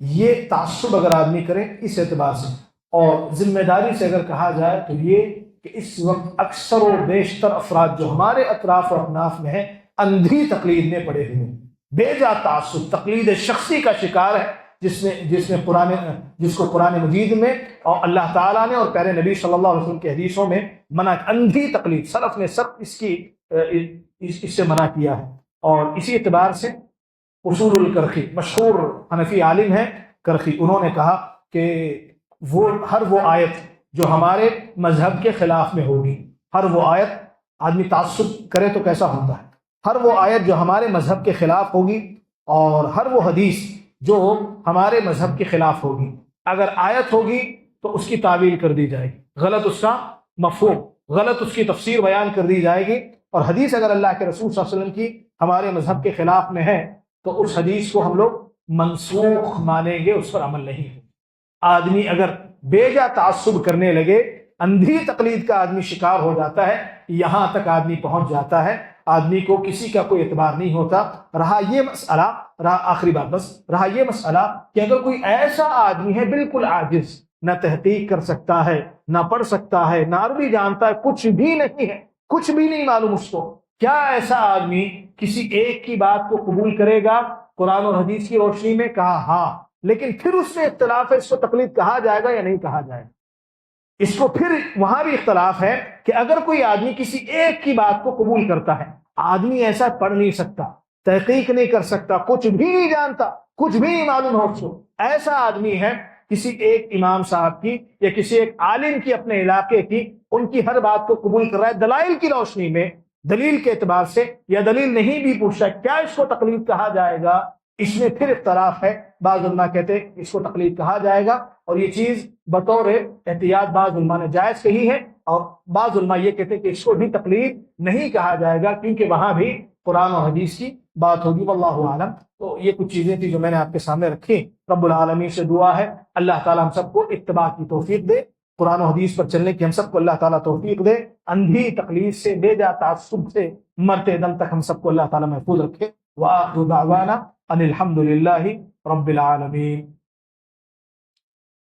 یہ تعصب اگر آدمی کرے اس اعتبار سے، اور ذمہ داری سے اگر کہا جائے تو یہ کہ اس وقت اکثر و بیشتر افراد جو ہمارے اطراف و اکناف میں ہیں اندھی تقلید میں پڑے ہوئے، بے جا تعصب، تقلید شخصی کا شکار ہے، جس کو قرآن مجید میں اور اللہ تعالیٰ نے اور پیارے نبی صلی اللہ علیہ وسلم کے حدیثوں میں منع، اندھی تقلید، سلف نے سب اس سے منع کیا ہے۔ اور اسی اعتبار سے اصول الکرخی مشہور حنفی عالم ہیں کرخی، انہوں نے کہا کہ ہر وہ آیت جو ہمارے مذہب کے خلاف میں ہوگی، ہر وہ آیت، آدمی تعصب کرے تو کیسا ہوتا ہے، ہر وہ آیت جو ہمارے مذہب کے خلاف ہوگی اور ہر وہ حدیث جو ہمارے مذہب کے خلاف ہوگی، اگر آیت ہوگی تو اس کی تعویل کر دی جائے گی، غلط اس کا مفہوم، غلط اس کی تفسیر بیان کر دی جائے گی، اور حدیث اگر اللہ کے رسول صلی اللہ علیہ وسلم کی ہمارے مذہب کے خلاف میں ہے تو اس حدیث کو ہم لوگ منسوخ مانیں گے، اس پر عمل نہیں ہے۔ آدمی اگر بے جا تعصب کرنے لگے، اندھی تقلید کا آدمی شکار ہو جاتا ہے، یہاں تک آدمی پہنچ جاتا ہے، آدمی کو کسی کا کوئی اعتبار نہیں ہوتا۔ رہا یہ مسئلہ، آخری بات بس، رہا یہ مسئلہ کہ اگر کوئی ایسا آدمی ہے بالکل عاجز، نہ تحقیق کر سکتا ہے، نہ پڑھ سکتا ہے، نہ عربی جانتا ہے، کچھ بھی نہیں ہے، کچھ بھی نہیں معلوم اس کو، کیا ایسا آدمی کسی ایک کی بات کو قبول کرے گا قرآن اور حدیث کی روشنی میں؟ کہا ہاں، لیکن پھر اس میں اختلاف ہے، اس کو تقلید کہا جائے گا یا نہیں کہا جائے گا؟ اس کو پھر وہاں بھی اختلاف ہے کہ اگر کوئی آدمی کسی ایک کی بات کو قبول کرتا ہے، آدمی ایسا پڑھ نہیں سکتا، تحقیق نہیں کر سکتا، کچھ بھی نہیں جانتا، کچھ بھی نہیں معلوم ہو اس کو، ایسا آدمی ہے کسی ایک امام صاحب کی یا کسی ایک عالم کی، اپنے علاقے کی، ان کی ہر بات کو قبول کر رہا ہے دلائل کی روشنی میں، دلیل کے اعتبار سے، یا دلیل نہیں بھی پوچھتا، کیا اس کو تقلید کہا جائے گا؟ اس میں پھر اختلاف ہے۔ بعض علماء کہتے ہیں اس کو تقلید کہا جائے گا، اور یہ چیز بطور احتیاط بعض علماء نے جائز کہی ہے، اور بعض علماء یہ کہتے ہیں کہ اس کو بھی تقلید نہیں کہا جائے گا کیونکہ وہاں بھی قرآن اور حدیث کی بات ہوگی، واللہ اعلم۔ تو یہ کچھ چیزیں تھی جو میں نے آپ کے سامنے رکھی۔ رب العالمین سے دعا ہے اللہ تعالیٰ ہم سب کو اتباع کی توفیق دے، قرآن و حدیث پر چلنے کی ہم سب کو اللہ تعالیٰ توفیق دے، اندھی تقلید سے، بے جا تعصب سے مرتے دم تک ہم سب کو اللہ تعالیٰ محفوظ رکھے۔ وآخر دعوانا ان الحمد للہ رب العالمین۔